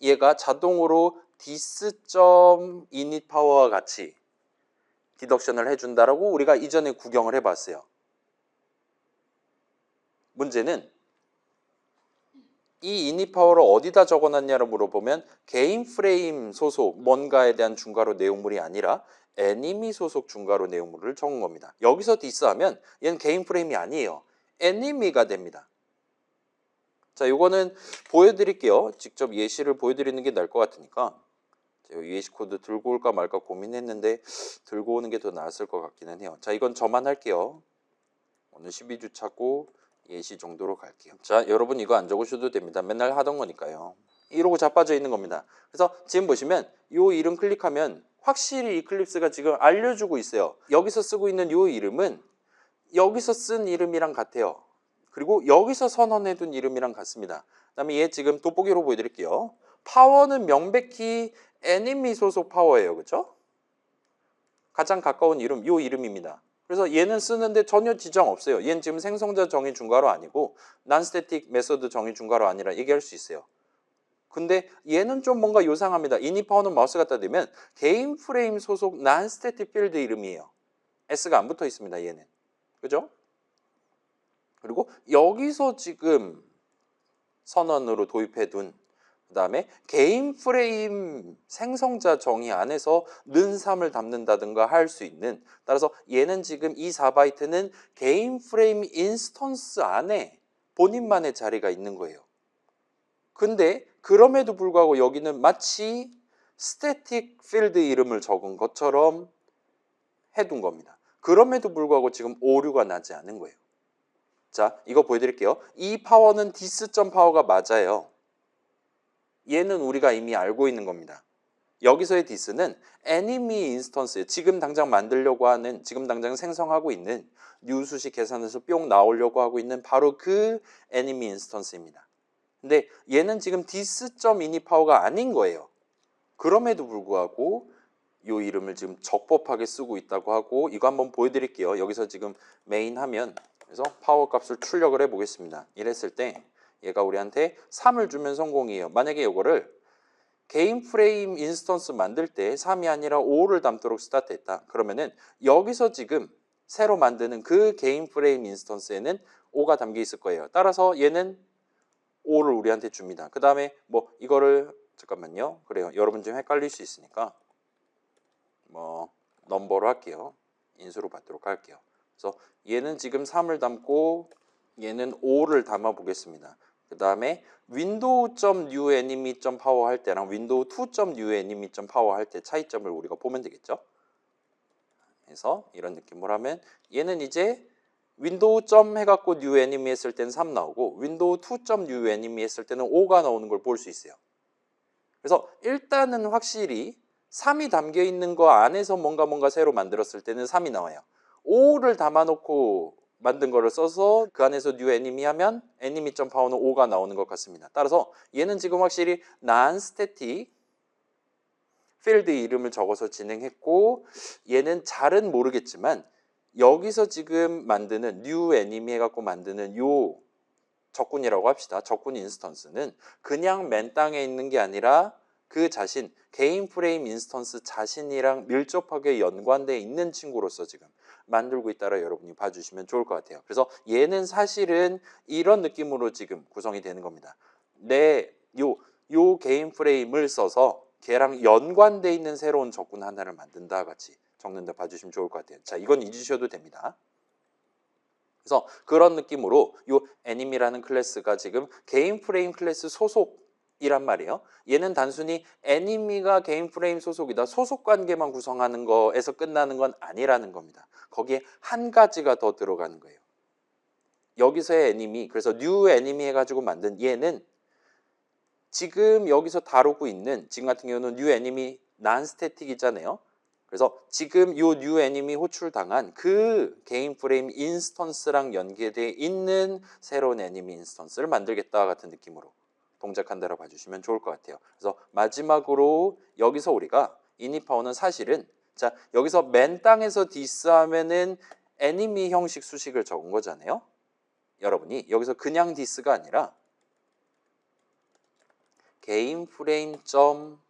Speaker 1: 얘가 자동으로 this.init 파워와 같이 디덕션을 해준다라고 우리가 이전에 구경을 해봤어요. 문제는 이 init 파워를 어디다 적어놨냐를 물어보면 게임 프레임 소속 뭔가에 대한 중괄호 내용물이 아니라 애니미 소속 중괄호 내용물을 적은 겁니다. 여기서 디스하면 얘는 게임 프레임이 아니에요. 애니미가 됩니다. 자, 요거는 보여드릴게요. 직접 예시를 보여드리는 게 나을 것 같으니까 제가 예시 코드 들고 올까 말까 고민했는데 들고 오는 게 더 나았을 것 같기는 해요. 자, 이건 저만 할게요. 오늘 12주 차고 예시 정도로 갈게요. 자, 여러분 이거 안 적으셔도 됩니다. 맨날 하던 거니까요. 이러고 자빠져 있는 겁니다. 그래서 지금 보시면 이 이름 클릭하면 확실히 이클립스가 지금 알려주고 있어요. 여기서 쓰고 있는 이 이름은 여기서 쓴 이름이랑 같아요. 그리고 여기서 선언해둔 이름이랑 같습니다. 그 다음에 얘 지금 돋보기로 보여드릴게요. 파워는 명백히 애니미 소속 파워예요. 그죠? 가장 가까운 이름, 이 이름입니다. 그래서 얘는 쓰는데 전혀 지장 없어요. 얘는 지금 생성자 정의 중괄호 아니고 난스태틱 메소드 정의 중괄호 아니라 얘기할 수 있어요. 근데 얘는 좀 뭔가 요상합니다. 이니 파워는 마우스 갖다 대면 개인 프레임 소속 난스태틱 필드 이름이에요. S가 안 붙어 있습니다. 얘는. 그죠? 그리고 여기서 지금 선언으로 도입해둔 그 다음에 개인 프레임 생성자 정의 안에서 는3을 담는다든가 할 수 있는, 따라서 얘는 지금 이 4바이트는 개인 프레임 인스턴스 안에 본인만의 자리가 있는 거예요. 근데 그럼에도 불구하고 여기는 마치 스태틱 필드 이름을 적은 것처럼 해둔 겁니다. 그럼에도 불구하고 지금 오류가 나지 않은 거예요. 자, 이거 보여드릴게요. 이 파워는 dis.파워가 맞아요. 얘는 우리가 이미 알고 있는 겁니다. 여기서의 dis는 enemy 인스턴스, 지금 당장 만들려고 하는, 지금 당장 생성하고 있는 뉴 수식 계산에서 뿅 나오려고 하고 있는 바로 그 enemy 인스턴스입니다. 근데 얘는 지금 dis.initPower가 아닌 거예요. 그럼에도 불구하고 이 이름을 지금 적법하게 쓰고 있다고 하고, 이거 한번 보여드릴게요. 여기서 지금 메인 하면, 그래서 파워 값을 출력을 해보겠습니다. 이랬을 때 얘가 우리한테 3을 주면 성공이에요. 만약에 이거를 개인 프레임 인스턴스 만들 때 3이 아니라 5를 담도록 스타트했다. 그러면은 여기서 지금 새로 만드는 그 개인 프레임 인스턴스에는 5가 담겨 있을 거예요. 따라서 얘는 5를 우리한테 줍니다. 그 다음에 뭐 이거를 잠깐만요. 그래요. 여러분 좀 헷갈릴 수 있으니까 뭐 넘버로 할게요. 인수로 받도록 할게요. 그래서 얘는 지금 3을 담고 얘는 5를 담아 보겠습니다. 그 다음에 window.newEnemy.power 할 때랑 window2.newEnemy.power 할 때 차이점을 우리가 보면 되겠죠. 그래서 이런 느낌으로 하면 얘는 이제 윈도우 해갖고 new enemy 했을 때는 3 나오고 윈도우 2.new enemy 했을 때는 5가 나오는 걸 볼 수 있어요. 그래서 일단은 확실히 3이 담겨 있는 거 안에서 뭔가 새로 만들었을 때는 3이 나와요. 5를 담아놓고 만든 거를 써서 그 안에서 new enemy 하면 enemy.power는 5가 나오는 것 같습니다. 따라서 얘는 지금 확실히 non-static 필드 이름을 적어서 진행했고, 얘는 잘은 모르겠지만 여기서 지금 만드는 new enemy 해갖고 만드는 요 적군이라고 합시다. 적군 인스턴스는 그냥 맨 땅에 있는 게 아니라 그 자신, 개인 프레임 인스턴스 자신이랑 밀접하게 연관되어 있는 친구로서 지금 만들고 있다라 여러분이 봐주시면 좋을 것 같아요. 그래서 얘는 사실은 이런 느낌으로 지금 구성이 되는 겁니다. 요 개인 프레임을 써서 걔랑 연관되어 있는 새로운 적군 하나를 만든다 같이 적는다 봐주시면 좋을 것 같아요. 자, 이건 잊으셔도 됩니다. 그래서 그런 느낌으로 이 애니미라는 클래스가 지금 개인 프레임 클래스 소속이란 말이에요. 얘는 단순히 애니미가 개인 프레임 소속이다, 소속 관계만 구성하는 거에서 끝나는 건 아니라는 겁니다. 거기에 한 가지가 더 들어가는 거예요. 여기서의 애니미, 그래서 뉴 애니미 해가지고 만든 얘는 지금 여기서 다루고 있는, 지금 같은 경우는 뉴 애니미 난스태틱이잖아요. 그래서 지금 요 뉴 애니미 호출당한 그 개인 프레임 인스턴스랑 연계되어 있는 새로운 애니미 인스턴스를 만들겠다 같은 느낌으로 동작한다고 봐주시면 좋을 것 같아요. 그래서 마지막으로 여기서 우리가 이니파워는 사실은, 자, 여기서 맨 땅에서 디스하면은 애니미 형식 수식을 적은 거잖아요. 여러분이 여기서 그냥 디스가 아니라 개인 프레임 점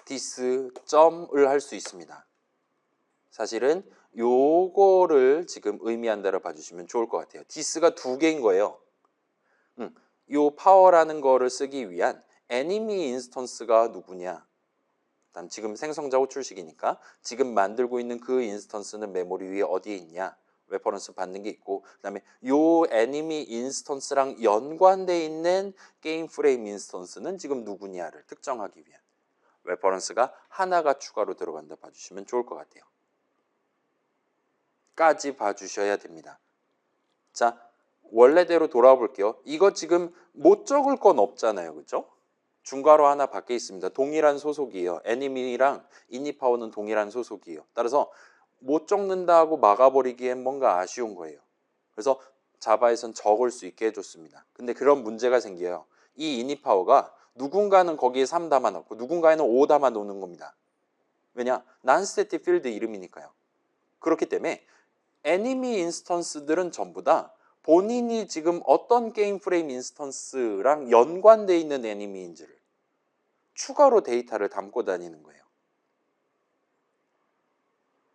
Speaker 1: 디스 점을 할 수 있습니다. 사실은 요거를 지금 의미한다고 봐주시면 좋을 것 같아요. 디스가 두 개인 거예요. 요 파워라는 거를 쓰기 위한 애니미 인스턴스가 누구냐, 일단 지금 생성자 호출식이니까 지금 만들고 있는 그 인스턴스는 메모리 위에 어디에 있냐, 레퍼런스 받는 게 있고, 그 다음에 요 애니미 인스턴스랑 연관되어 있는 게임 프레임 인스턴스는 지금 누구냐를 특정하기 위한 레퍼런스가 하나가 추가로 들어간다 봐주시면 좋을 것 같아요. 까지 봐주셔야 됩니다. 자, 원래대로 돌아와 볼게요. 이거 지금 못 적을 건 없잖아요. 그죠? 중괄호 하나 밖에 있습니다. 동일한 소속이에요. 애니미랑 이니파워는 동일한 소속이에요. 따라서 못 적는다고 막아버리기엔 뭔가 아쉬운 거예요. 그래서 자바에선 적을 수 있게 해줬습니다. 근데 그런 문제가 생겨요. 이 이니파워가 누군가는 거기에 3 담아놓고 누군가에는 5 담아놓는 겁니다. 왜냐? 난스태틱 필드 이름이니까요. 그렇기 때문에 애니미 인스턴스들은 전부 다 본인이 지금 어떤 게임 프레임 인스턴스랑 연관되어 있는 애니미인지를 추가로 데이터를 담고 다니는 거예요.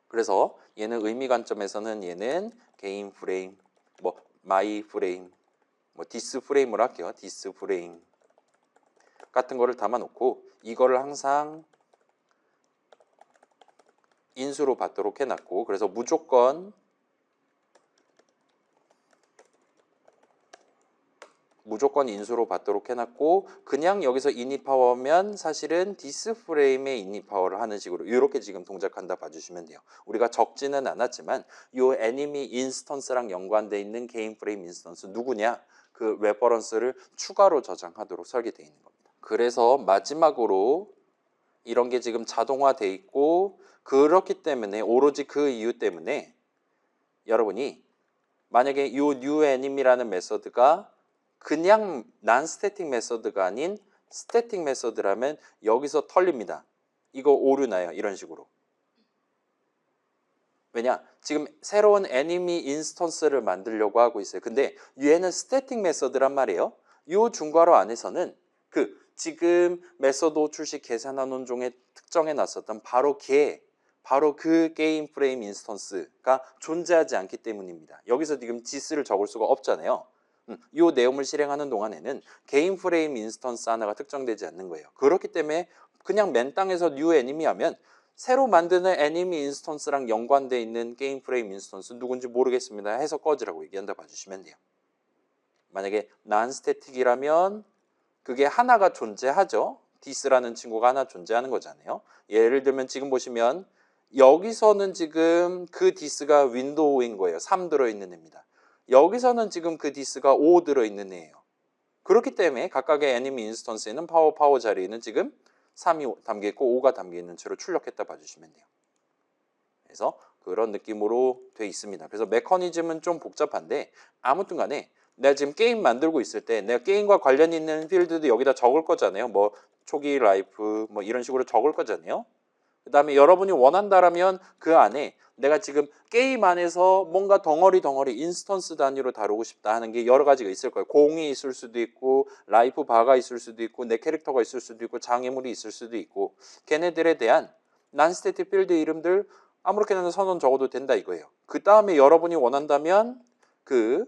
Speaker 1: 그래서 얘는 의미 관점에서는 얘는 게임 프레임, 뭐 마이 프레임, 뭐 디스 프레임을 할게요. 디스 프레임 같은 거를 담아놓고 이거를 항상 인수로 받도록 해놨고, 그래서 무조건 인수로 받도록 해놨고, 그냥 여기서 이니파워면 사실은 디스프레임의 이니파워를 하는 식으로 이렇게 지금 동작한다 봐주시면 돼요. 우리가 적지는 않았지만 이 애니미 인스턴스랑 연관되어 있는 게임 프레임 인스턴스 누구냐? 그 레퍼런스를 추가로 저장하도록 설계되어 있는 겁니다. 그래서 마지막으로 이런 게 지금 자동화돼 있고, 그렇기 때문에 오로지 그 이유 때문에 여러분이 만약에 이 newAnim이라는 메서드가 그냥 non-static 메서드가 아닌 static 메서드라면 여기서 털립니다. 이거 오류 나요. 이런 식으로. 왜냐? 지금 새로운 애니미 인스턴스를 만들려고 하고 있어요. 근데 얘는 static 메서드란 말이에요. 이 중괄호 안에서는 그 지금 메서드 호출식 계산한 혼종에 특정해 놨었던 바로 그 게임 프레임 인스턴스가 존재하지 않기 때문입니다. 여기서 지금 디스를 적을 수가 없잖아요. 이 내용을 실행하는 동안에는 게임 프레임 인스턴스 하나가 특정되지 않는 거예요. 그렇기 때문에 그냥 맨 땅에서 new 애니미 하면 새로 만드는 애니미 인스턴스랑 연관되어 있는 게임 프레임 인스턴스 누군지 모르겠습니다 해서 꺼지라고 얘기한다 봐주시면 돼요. 만약에 non-static이라면 그게 하나가 존재하죠. 디스라는 친구가 하나 존재하는 거잖아요. 예를 들면 지금 보시면 여기서는 지금 그 디스가 윈도우인 거예요. 3 들어있는 애입니다. 여기서는 지금 그 디스가 5 들어있는 애예요. 그렇기 때문에 각각의 애니미 인스턴스에는 파워 자리에는 지금 3이 담겨있고 5가 담겨있는 채로 출력했다 봐주시면 돼요. 그래서 그런 느낌으로 돼 있습니다. 그래서 메커니즘은 좀 복잡한데 아무튼 간에 내가 지금 게임 만들고 있을 때 내가 게임과 관련 있는 필드도 여기다 적을 거잖아요. 뭐 초기 라이프 뭐 이런 식으로 적을 거잖아요. 그 다음에 여러분이 원한다라면 그 안에 내가 지금 게임 안에서 뭔가 덩어리 인스턴스 단위로 다루고 싶다 하는 게 여러 가지가 있을 거예요. 공이 있을 수도 있고 라이프 바가 있을 수도 있고 내 캐릭터가 있을 수도 있고 장애물이 있을 수도 있고 걔네들에 대한 난스태틱 필드 이름들 아무렇게나 선언 적어도 된다 이거예요. 그 다음에 여러분이 원한다면 그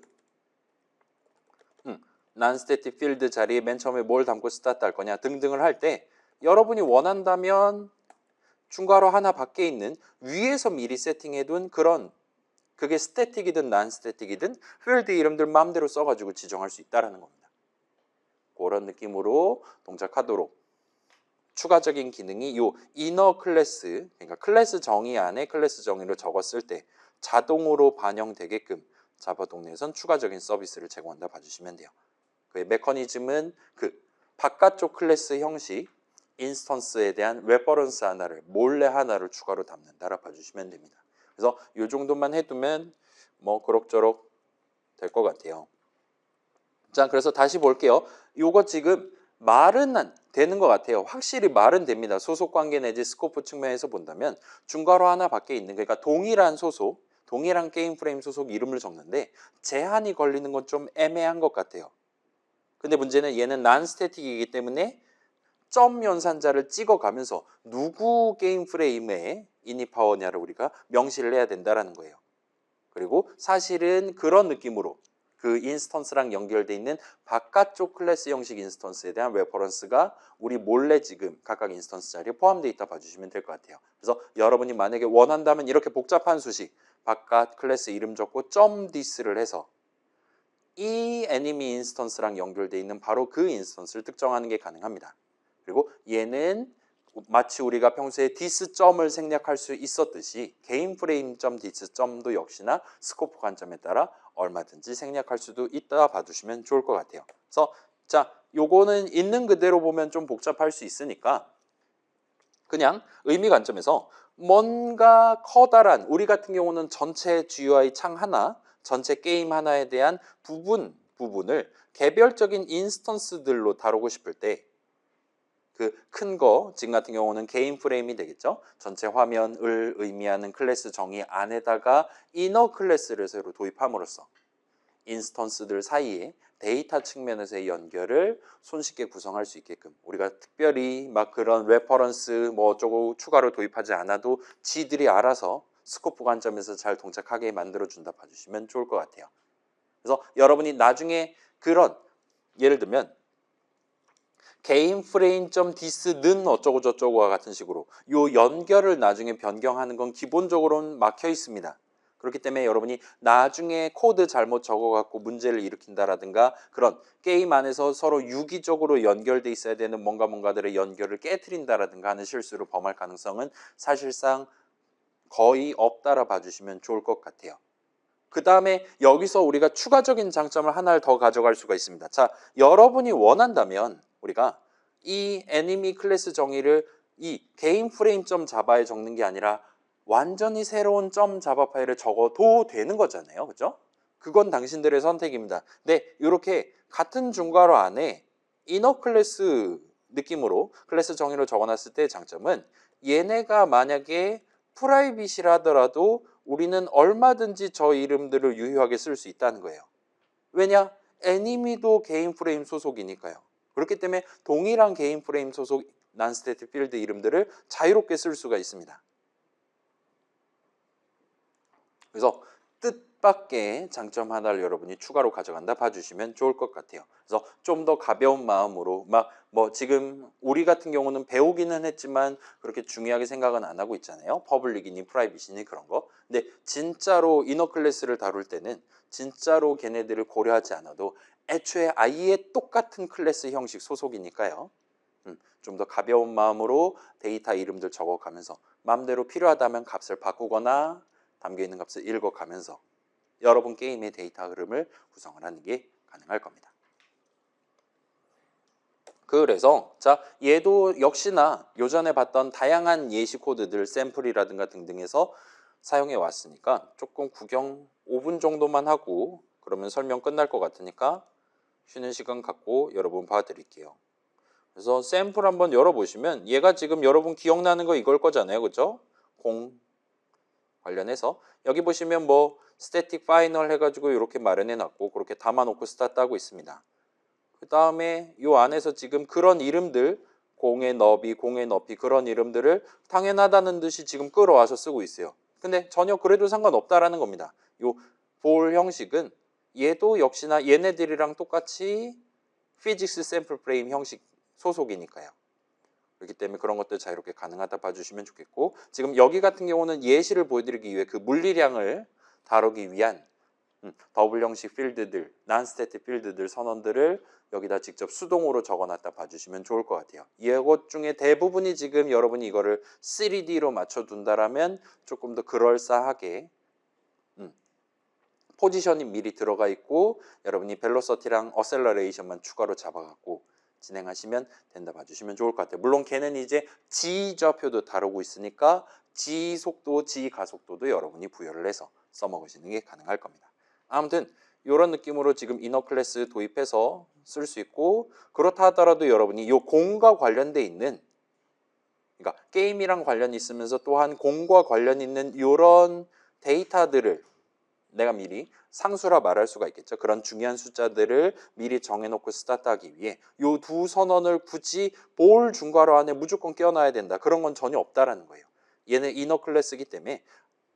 Speaker 1: 난스태틱 필드 자리에 맨 처음에 뭘 담고 스타트 할 거냐 등등을 할 때 여러분이 원한다면 중괄호 하나 밖에 있는 위에서 미리 세팅해둔 그런 그게 스태틱이든 난스태틱이든 필드 이름들 마음대로 써가지고 지정할 수 있다는 겁니다. 그런 느낌으로 동작하도록 추가적인 기능이 이 이너 클래스, 그러니까 클래스 정의 안에 클래스 정의로 적었을 때 자동으로 반영되게끔 자바 동네에선 추가적인 서비스를 제공한다 봐주시면 돼요. 그 메커니즘은 그 바깥쪽 클래스 형식 인스턴스에 대한 레퍼런스 하나를 몰래 하나를 추가로 담는다라 봐주시면 됩니다. 그래서 이 정도만 해두면 뭐 그럭저럭 될 것 같아요. 자, 그래서 다시 볼게요. 요거 지금 말은 되는 것 같아요. 확실히 말은 됩니다. 소속 관계 내지 스코프 측면에서 본다면 중괄호 하나 밖에 있는 그러니까 동일한 소속, 동일한 게임 프레임 소속 이름을 적는데 제한이 걸리는 건 좀 애매한 것 같아요. 근데 문제는 얘는 난스태틱이기 때문에 점 연산자를 찍어가면서 누구 게임 프레임에 이니파워냐를 우리가 명시를 해야 된다는 거예요. 그리고 사실은 그런 느낌으로 그 인스턴스랑 연결되어 있는 바깥쪽 클래스 형식 인스턴스에 대한 레퍼런스가 우리 몰래 지금 각각 인스턴스 자리에 포함되어 있다 봐주시면 될 것 같아요. 그래서 여러분이 만약에 원한다면 이렇게 복잡한 수식 바깥 클래스 이름 적고 점 디스를 해서 이 애니미 인스턴스랑 연결되어 있는 바로 그 인스턴스를 특정하는 게 가능합니다. 그리고 얘는 마치 우리가 평소에 디스점을 생략할 수 있었듯이 게임 프레임점 디스점도 역시나 스코프 관점에 따라 얼마든지 생략할 수도 있다 봐두시면 좋을 것 같아요. 그래서 자, 요거는 있는 그대로 보면 좀 복잡할 수 있으니까 그냥 의미 관점에서 뭔가 커다란, 우리 같은 경우는 전체 GUI 창 하나, 전체 게임 하나에 대한 부분을 개별적인 인스턴스들로 다루고 싶을 때 그 큰 거, 지금 같은 경우는 개인 프레임이 되겠죠. 전체 화면을 의미하는 클래스 정의 안에다가 이너 클래스를 새로 도입함으로써 인스턴스들 사이에 데이터 측면에서의 연결을 손쉽게 구성할 수 있게끔 우리가 특별히 막 그런 레퍼런스 뭐 어쩌고 추가로 도입하지 않아도 지들이 알아서 스코프 관점에서 잘 동작하게 만들어준다 봐주시면 좋을 것 같아요. 그래서 여러분이 나중에 그런 예를 들면 개인 프레임.디스는 어쩌고 저쩌고와 같은 식으로 요 연결을 나중에 변경하는 건 기본적으로는 막혀 있습니다. 그렇기 때문에 여러분이 나중에 코드 잘못 적어갖고 문제를 일으킨다라든가 그런 게임 안에서 서로 유기적으로 연결돼 있어야 되는 뭔가들의 연결을 깨트린다라든가 하는 실수를 범할 가능성은 사실상 거의 없다라 봐주시면 좋을 것 같아요. 그 다음에 여기서 우리가 추가적인 장점을 하나를 더 가져갈 수가 있습니다. 자, 여러분이 원한다면 우리가 이 애니미 클래스 정의를 이 개인 프레임.자바에 적는 게 아니라 완전히 새로운 .자바 파일에 적어도 되는 거잖아요. 그죠? 그건 당신들의 선택입니다. 근데 이렇게 같은 중괄호 안에 이너 클래스 느낌으로 클래스 정의로 적어놨을 때의 장점은 얘네가 만약에 프라이빗이라 하더라도 우리는 얼마든지 저 이름들을 유효하게 쓸 수 있다는 거예요. 왜냐? 애니미도 개인 프레임 소속이니까요. 그렇기 때문에 동일한 개인 프레임 소속 난스테틱 필드 이름들을 자유롭게 쓸 수가 있습니다. 그래서 뜻밖의 장점 하나를 여러분이 추가로 가져간다 봐주시면 좋을 것 같아요. 그래서 좀 더 가벼운 마음으로 막 뭐 지금 우리 같은 경우는 배우기는 했지만 그렇게 중요하게 생각은 안 하고 있잖아요. 퍼블릭이니 프라이빗이니 그런 거. 근데 진짜로 이너 클래스를 다룰 때는 진짜로 걔네들을 고려하지 않아도 애초에 아예 똑같은 클래스 형식 소속이니까요. 좀 더 가벼운 마음으로 데이터 이름들 적어가면서 마음대로 필요하다면 값을 바꾸거나 담겨있는 값을 읽어가면서 여러분 게임의 데이터 흐름을 구성을 하는 게 가능할 겁니다. 그래서 자 얘도 역시나 요전에 봤던 다양한 예시 코드들 샘플이라든가 등등에서 사용해 왔으니까 조금 구경 5분 정도만 하고 그러면 설명 끝날 것 같으니까 쉬는 시간 갖고 여러분 봐드릴게요. 그래서 샘플 한번 열어보시면 얘가 지금 여러분 기억나는 거 이걸 거잖아요. 그죠? 공 관련해서 여기 보시면 뭐 스태틱 파이널 해가지고 이렇게 마련해 놨고 그렇게 담아놓고 스타트 하고 있습니다. 그 다음에 이 안에서 지금 그런 이름들 공의 높이 그런 이름들을 당연하다는 듯이 지금 끌어와서 쓰고 있어요. 근데 전혀 그래도 상관없다라는 겁니다. 이 볼 형식은 얘도 역시나 얘네들이랑 똑같이 피직스 샘플 프레임 형식 소속이니까요. 그렇기 때문에 그런 것들 자유롭게 가능하다 봐주시면 좋겠고 지금 여기 같은 경우는 예시를 보여드리기 위해 그 물리량을 다루기 위한 더블 형식 필드들, 난스태틱 필드들 선언들을 여기다 직접 수동으로 적어놨다 봐주시면 좋을 것 같아요. 이것 중에 대부분이 지금 여러분이 이거를 3D로 맞춰둔다라면 조금 더 그럴싸하게 포지션이 미리 들어가 있고 여러분이 벨로서티랑 어셀러레이션만 추가로 잡아갖고 진행하시면 된다 봐주시면 좋을 것 같아요. 물론 걔는 이제 G좌표도 다루고 있으니까 G속도, G가속도도 여러분이 부여를 해서 써먹으시는 게 가능할 겁니다. 아무튼 이런 느낌으로 지금 이너 클래스 도입해서 쓸 수 있고 그렇다 하더라도 여러분이 이 공과 관련돼 있는 그러니까 게임이랑 관련이 있으면서 또한 공과 관련 있는 이런 데이터들을 내가 미리 상수라 말할 수가 있겠죠. 그런 중요한 숫자들을 미리 정해놓고 스타트하기 위해 이 두 선언을 굳이 볼 중괄호 안에 무조건 껴놔야 된다. 그런 건 전혀 없다라는 거예요. 얘는 이너 클래스이기 때문에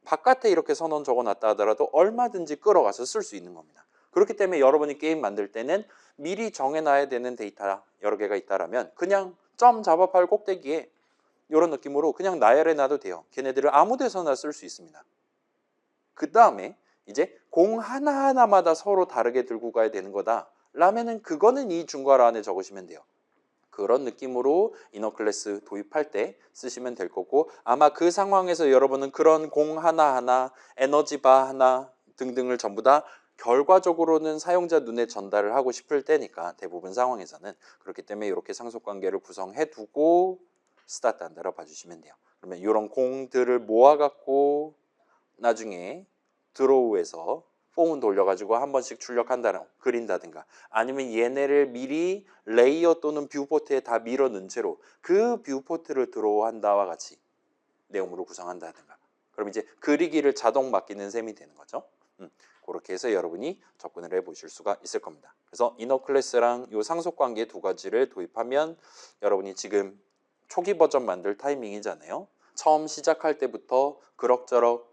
Speaker 1: 바깥에 이렇게 선언 적어놨다 하더라도 얼마든지 끌어가서 쓸 수 있는 겁니다. 그렇기 때문에 여러분이 게임 만들 때는 미리 정해놔야 되는 데이터 여러 개가 있다라면 그냥 .자바 파일 꼭대기에 이런 느낌으로 그냥 나열해 놔도 돼요. 걔네들을 아무 데서나 쓸 수 있습니다. 그 다음에 이제 공 하나하나마다 서로 다르게 들고 가야 되는 거다 라면은 그거는 이 중괄호 안에 적으시면 돼요. 그런 느낌으로 이너 클래스 도입할 때 쓰시면 될 거고 아마 그 상황에서 여러분은 그런 공 하나하나 에너지 바 하나 등등을 전부 다 결과적으로는 사용자 눈에 전달을 하고 싶을 때니까 대부분 상황에서는 그렇기 때문에 이렇게 상속관계를 구성해 두고 스타트 한다고 봐주시면 돼요. 그러면 이런 공들을 모아갖고 나중에 드로우에서 폼은 돌려가지고 한 번씩 출력한다는 그린다든가 아니면 얘네를 미리 레이어 또는 뷰포트에 다 밀어 넣은 채로 그 뷰포트를 드로우한다와 같이 내용물을 구성한다든가 그럼 이제 그리기를 자동 맡기는 셈이 되는 거죠. 그렇게 해서 여러분이 접근을 해 보실 수가 있을 겁니다. 그래서 이너 클래스랑 요 상속 관계 두 가지를 도입하면 여러분이 지금 초기 버전 만들 타이밍이잖아요. 처음 시작할 때부터 그럭저럭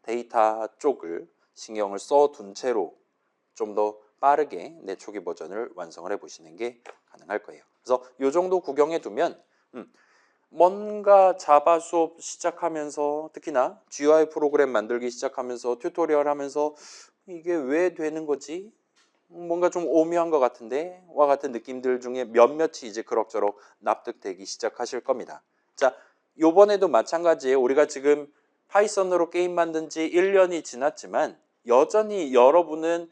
Speaker 1: 데이터 쪽을 신경을 써둔 채로 좀 더 빠르게 내 초기 버전을 완성을 해 보시는 게 가능할 거예요. 그래서 요 정도 구경해 두면 뭔가 자바 수업 시작하면서 특히나 GUI 프로그램 만들기 시작하면서 튜토리얼 하면서 이게 왜 되는 거지? 뭔가 좀 오묘한 것 같은데 와 같은 느낌들 중에 몇몇이 이제 그럭저럭 납득되기 시작하실 겁니다. 자, 요번에도 마찬가지예요. 우리가 지금 파이썬으로 게임 만든 지 1년이 지났지만 여전히 여러분은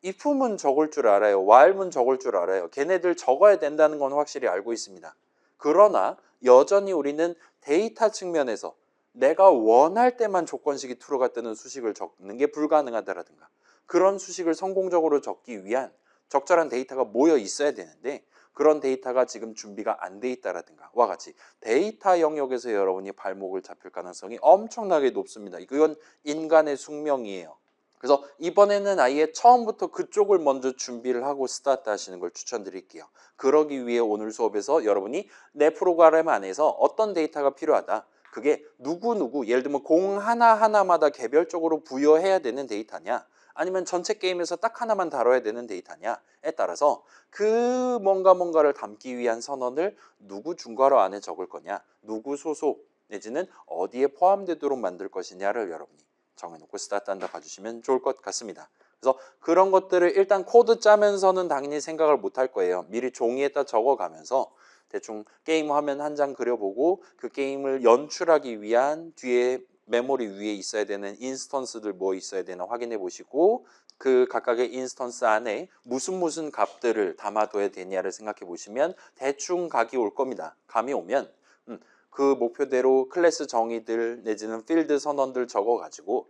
Speaker 1: if문 적을 줄 알아요. while문 적을 줄 알아요. 걔네들 적어야 된다는 건 확실히 알고 있습니다. 그러나 여전히 우리는 데이터 측면에서 내가 원할 때만 조건식이 true가 뜨는 수식을 적는 게 불가능하다라든가 그런 수식을 성공적으로 적기 위한 적절한 데이터가 모여 있어야 되는데 그런 데이터가 지금 준비가 안 돼 있다라든가 와 같이 데이터 영역에서 여러분이 발목을 잡힐 가능성이 엄청나게 높습니다. 이건 인간의 숙명이에요. 그래서 이번에는 아예 처음부터 그쪽을 먼저 준비를 하고 스타트 하시는 걸 추천드릴게요. 그러기 위해 오늘 수업에서 여러분이 내 프로그램 안에서 어떤 데이터가 필요하다. 그게 누구누구 예를 들면 공 하나하나마다 개별적으로 부여해야 되는 데이터냐 아니면 전체 게임에서 딱 하나만 다뤄야 되는 데이터냐에 따라서 그 뭔가를 담기 위한 선언을 누구 중괄호 안에 적을 거냐 누구 소속 내지는 어디에 포함되도록 만들 것이냐를 여러분이 정해놓고 스타트한다 봐주시면 좋을 것 같습니다. 그래서 그런 것들을 일단 코드 짜면서는 당연히 생각을 못 할 거예요. 미리 종이에다 적어가면서 대충 게임 화면 한 장 그려보고 그 게임을 연출하기 위한 뒤에 메모리 위에 있어야 되는 인스턴스들 뭐 있어야 되나 확인해 보시고 그 각각의 인스턴스 안에 무슨 값들을 담아둬야 되냐를 생각해 보시면 대충 각이 올 겁니다. 감이 오면 그 목표대로 클래스 정의들 내지는 필드 선언들 적어가지고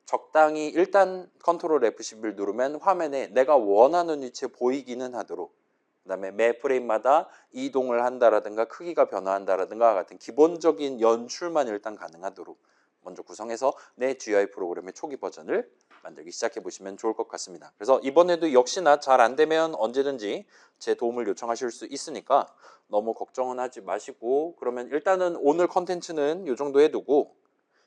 Speaker 1: 적당히 일단 컨트롤 F11 누르면 화면에 내가 원하는 위치에 보이기는 하도록 그 다음에 매 프레임마다 이동을 한다라든가 크기가 변화한다라든가 같은 기본적인 연출만 일단 가능하도록 먼저 구성해서 내 GUI 프로그램의 초기 버전을 만들기 시작해 보시면 좋을 것 같습니다. 그래서 이번에도 역시나 잘 안 되면 언제든지 제 도움을 요청하실 수 있으니까 너무 걱정은 하지 마시고 그러면 일단은 오늘 컨텐츠는 이 정도 해두고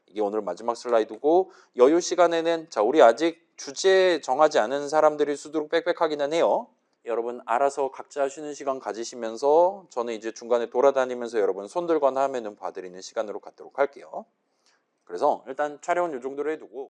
Speaker 1: 이게 오늘 마지막 슬라이드고 여유 시간에는 자 우리 아직 주제 정하지 않은 사람들이 수두룩 빽빽하기는 해요. 여러분 알아서 각자 쉬는 시간 가지시면서 저는 이제 중간에 돌아다니면서 여러분 손 들거나 하면은 봐드리는 시간으로 갖도록 할게요. 그래서 일단 촬영은 이 정도로 해두고